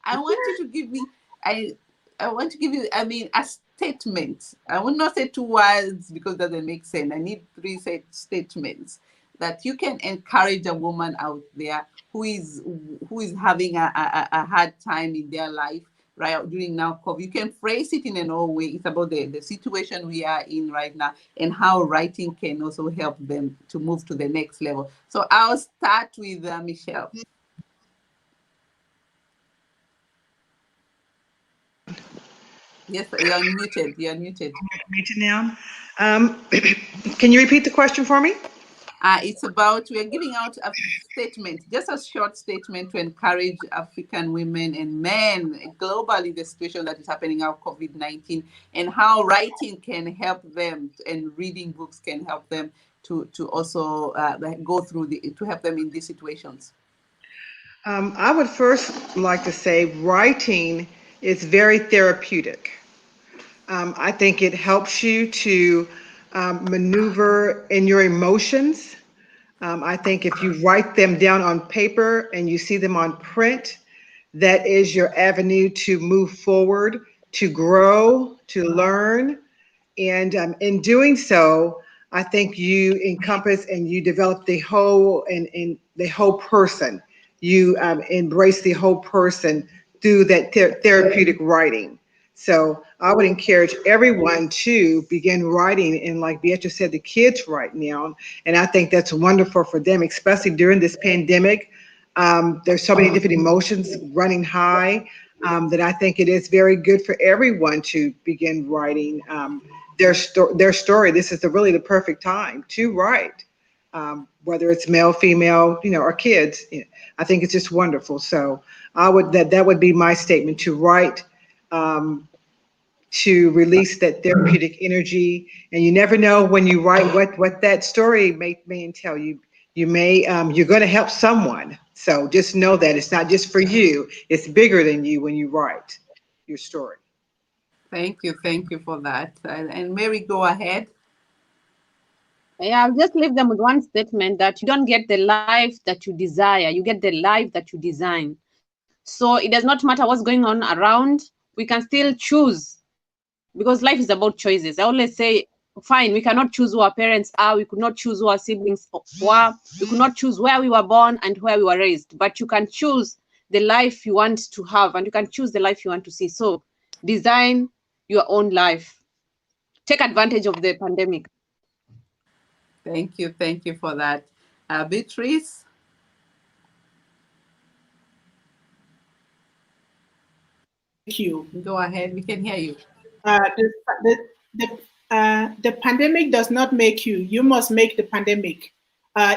I want you to give me, I want to give you, a statement. I will not say 2 words because it doesn't make sense. I need 3 statements that you can encourage a woman out there who is having a hard time in their life, right, during now COVID. You can phrase it in an old way. It's about the situation we are in right now, and how writing can also help them to move to the next level. So I'll start with Michelle. Yes, you're unmuted. You're unmuted. Muted now. Can you repeat the question for me? It's about, we are giving out a statement, just a short statement, to encourage African women and men globally, the situation that is happening now, COVID-19, and how writing can help them, and reading books can help them to also go through to help them in these situations. I would first like to say writing is very therapeutic. I think it helps you to maneuver in your emotions. I think if you write them down on paper and you see them on print, that is your avenue to move forward, to grow, to learn. And in doing so, I think you encompass and you develop the whole and the whole person. You embrace the whole person through that therapeutic writing. So I would encourage everyone to begin writing, and like Beatrice said, the kids right now, and I think that's wonderful for them, especially during this pandemic. There's so many different emotions running high, that I think it is very good for everyone to begin writing their story. This is really the perfect time to write, whether it's male, female, or kids. I think it's just wonderful. So that would be my statement: to write, to release that therapeutic energy. And you never know when you write what that story may entail. You're going to help someone. So just know that it's not just for you; it's bigger than you when you write your story. Thank you for that. And Mary, go ahead. Yeah, I'll just leave them with one statement, that you don't get the life that you desire, you get the life that you design. So it does not matter what's going on around, we can still choose, because life is about choices. I always say, fine, we cannot choose who our parents are, we could not choose who our siblings were, we could not choose where we were born and where we were raised, but you can choose the life you want to have, and you can choose the life you want to see. So design your own life. Take advantage of the pandemic. Thank you for that. Beatrice? Thank you. Go ahead, we can hear you. The pandemic does not make you. You must make the pandemic.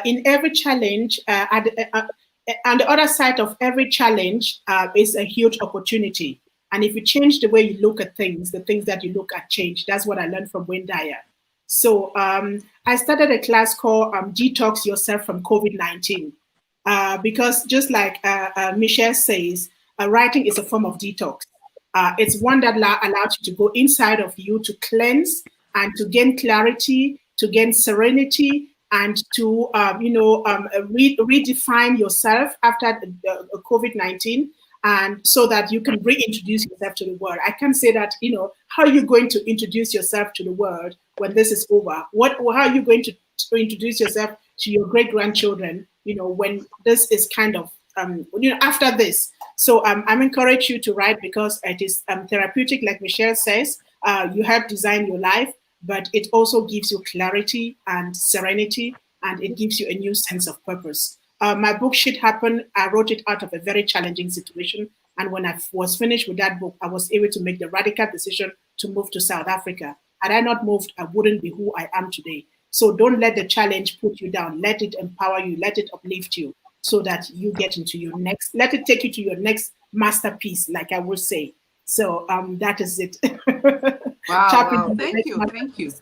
In every challenge, on the other side of every challenge is a huge opportunity. And if you change the way you look at things, the things that you look at change. That's what I learned from Wayne Dyer. So I started a class called Detox Yourself from COVID-19. Because just like Michelle says, writing is a form of detox. It's one that allows you to go inside of you to cleanse and to gain clarity, to gain serenity, and to redefine yourself after COVID-19, and so that you can reintroduce yourself to the world. I can say that, how are you going to introduce yourself to the world when this is over? How are you going to introduce yourself to your great-grandchildren, when this is kind of, after this? So I'm encourage you to write, because it is therapeutic, like Michelle says. You help design your life, but it also gives you clarity and serenity, and it gives you a new sense of purpose. My book, Shit Happened, I wrote it out of a very challenging situation. And when I was finished with that book, I was able to make the radical decision to move to South Africa. Had I not moved, I wouldn't be who I am today. So don't let the challenge put you down. Let it empower you. Let it uplift you so that you get into your next, let it take you to your next masterpiece, like I would say. So that is it. Wow. Thank you.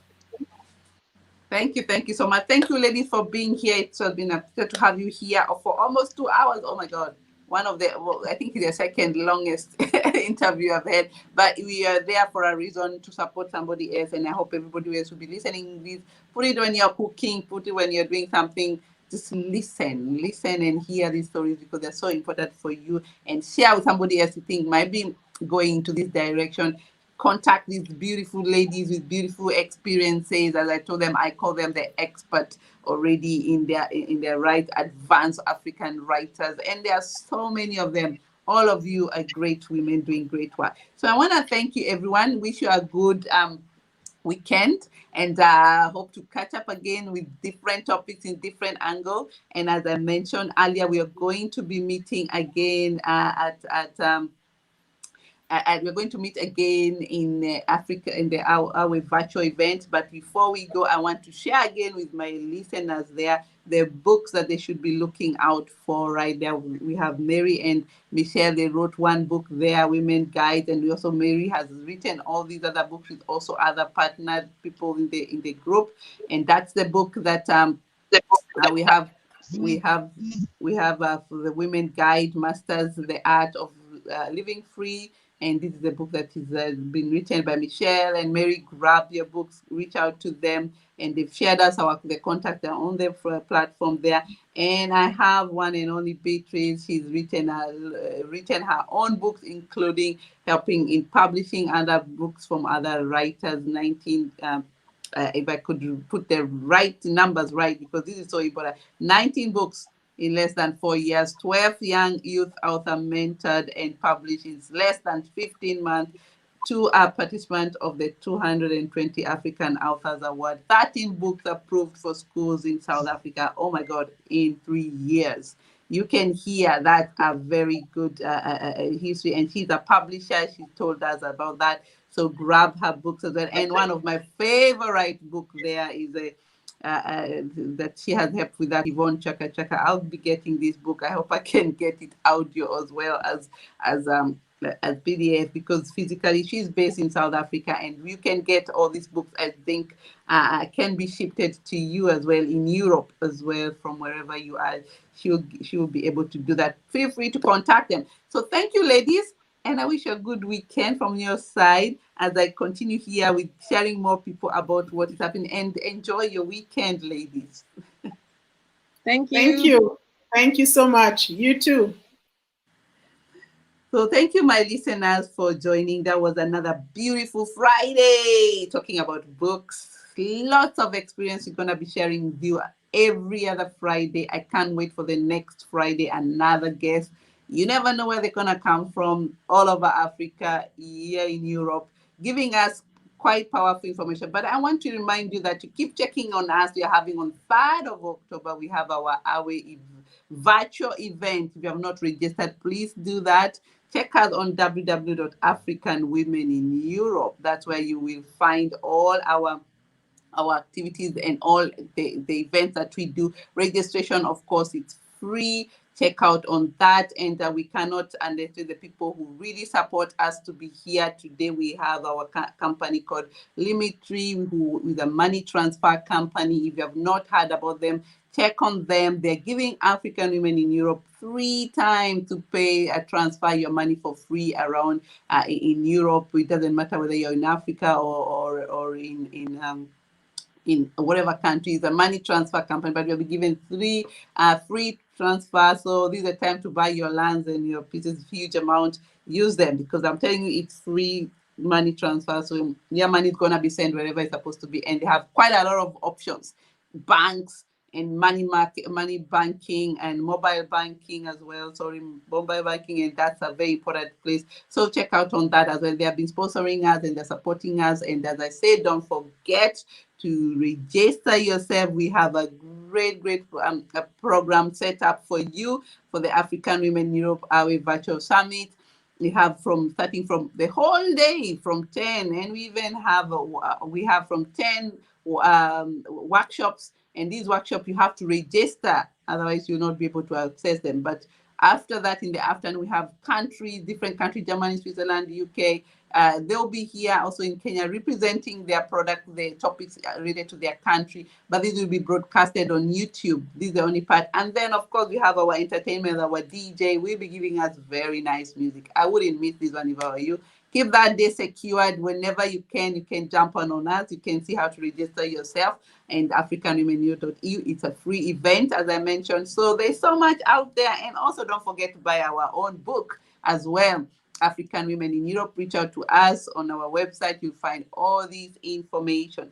Thank you so much. Thank you, ladies, for being here. It's been a pleasure to have you here for almost 2 hours. Oh my God. One of the, well, I think it's the second longest interview I've had, but we are there for a reason, to support somebody else. And I hope everybody else will be listening. Please put it when you're cooking, put it when you're doing something. Just listen and hear these stories, because they're so important for you, and share with somebody else you think might be going into this direction. Contact these beautiful ladies with beautiful experiences. As I told them, I call them the expert already in their right, advanced African writers, and there are so many of them. All of you are great women doing great work. So I want to thank you, everyone. Wish you a good weekend, and hope to catch up again with different topics in different angle. And as I mentioned earlier, we are going to be meeting again we're going to meet again in Africa in our virtual event. But before we go, I want to share again with my listeners there the books that they should be looking out for. Right there, we have Mary and Michelle. They wrote one book there, Women Guide, and we also, Mary has written all these other books with also other partnered people in the group. And that's the book that we have. For the Women Guide, Masters the Art of Living Free. And this is a book that has been written by Michelle and Mary. Grab your books, reach out to them, and they've shared us the contact on their platform there. And I have one and only Beatrice. She's written her own books, including helping in publishing other books from other writers. 19. If I could put the right numbers right, because this is so important. 19 books in less than 4 years, 12 young youth author mentored and published in less than 15 months, 2 are participants of the 220 African Authors Award, 13 books approved for schools in South Africa, oh my God, in 3 years. You can hear that a very good history, and she's a publisher. She told us about that. So grab her books as well. And one of my favorite books there is that she has helped with, that Yvonne Chaka Chaka. I'll be getting this book. I hope I can get it audio as well as PDF, because physically she's based in South Africa, and you can get all these books, I think, can be shipped to you as well in Europe as well, from wherever you are. She will be able to do that. Feel free to contact them. So thank you, ladies. And I wish you a good weekend from your side, as I continue here with sharing more people about what is happening. And enjoy your weekend, ladies. Thank you. Thank you. Thank you so much. You too. So thank you, my listeners, for joining. That was another beautiful Friday talking about books. Lots of experience we're going to be sharing with you every other Friday. I can't wait for the next Friday, another guest. You never know where they're going to come from, all over Africa, here in Europe, giving us quite powerful information. But I want to remind you that you keep checking on us. We are having on 3rd of October, we have our virtual event. If you have not registered, please do that. Check us on www.africanwomenineurope. That's where you will find all our activities and all the events that we do. Registration, of course, it's free. Check out on that. And we cannot underestimate the people who really support us to be here today. We have our company called Limitry, who is a money transfer company. If you have not heard about them, check on them. They're giving African women in Europe free time to pay transfer your money for free around in Europe. It doesn't matter whether you're in Africa or in whatever country. It's a money transfer company, but you'll be given free transfer. So this is the time to buy your lands and your pieces, huge amount. Use them, because I'm telling you, it's free money transfer. So your money is going to be sent wherever it's supposed to be. And they have quite a lot of options. Banks, and money banking and mobile banking as well. Sorry, mobile banking, and that's a very important place. So check out on that as well. They have been sponsoring us and they're supporting us. And as I said, don't forget to register yourself. We have a great a program set up for you for the African Women in Europe Our Virtual Summit. We have starting from the whole day from 10, and we even have from 10 workshops. And these workshops you have to register, otherwise you'll not be able to access them. But after that, in the afternoon, we have different countries, Germany, Switzerland, UK. They'll be here also in Kenya representing their product, the topics related to their country, but this will be broadcasted on YouTube. This is the only part. And then, of course, we have our entertainment, our DJ will be giving us very nice music. I wouldn't miss this one if I were you. Keep that day secured. Whenever you can jump on us. You can see how to register yourself. And AfricanWomenEU.eu. It's a free event, as I mentioned. So there's so much out there. And also don't forget to buy our own book as well. African Women in Europe. Reach out to us on our website. You'll find all this information.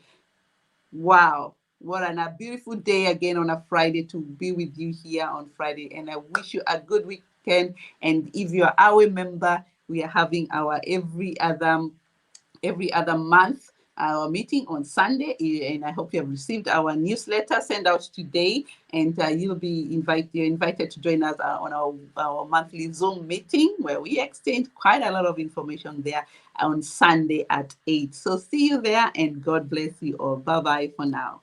Wow. What a beautiful day again on a Friday to be with you here on Friday. And I wish you a good weekend. And if you're our member, we are having our every other month our meeting on Sunday, and I hope you have received our newsletter sent out today, and you'll be invited to join us on our monthly Zoom meeting where we exchange quite a lot of information there on Sunday at 8. So see you there, and God bless you all. Bye-bye for now.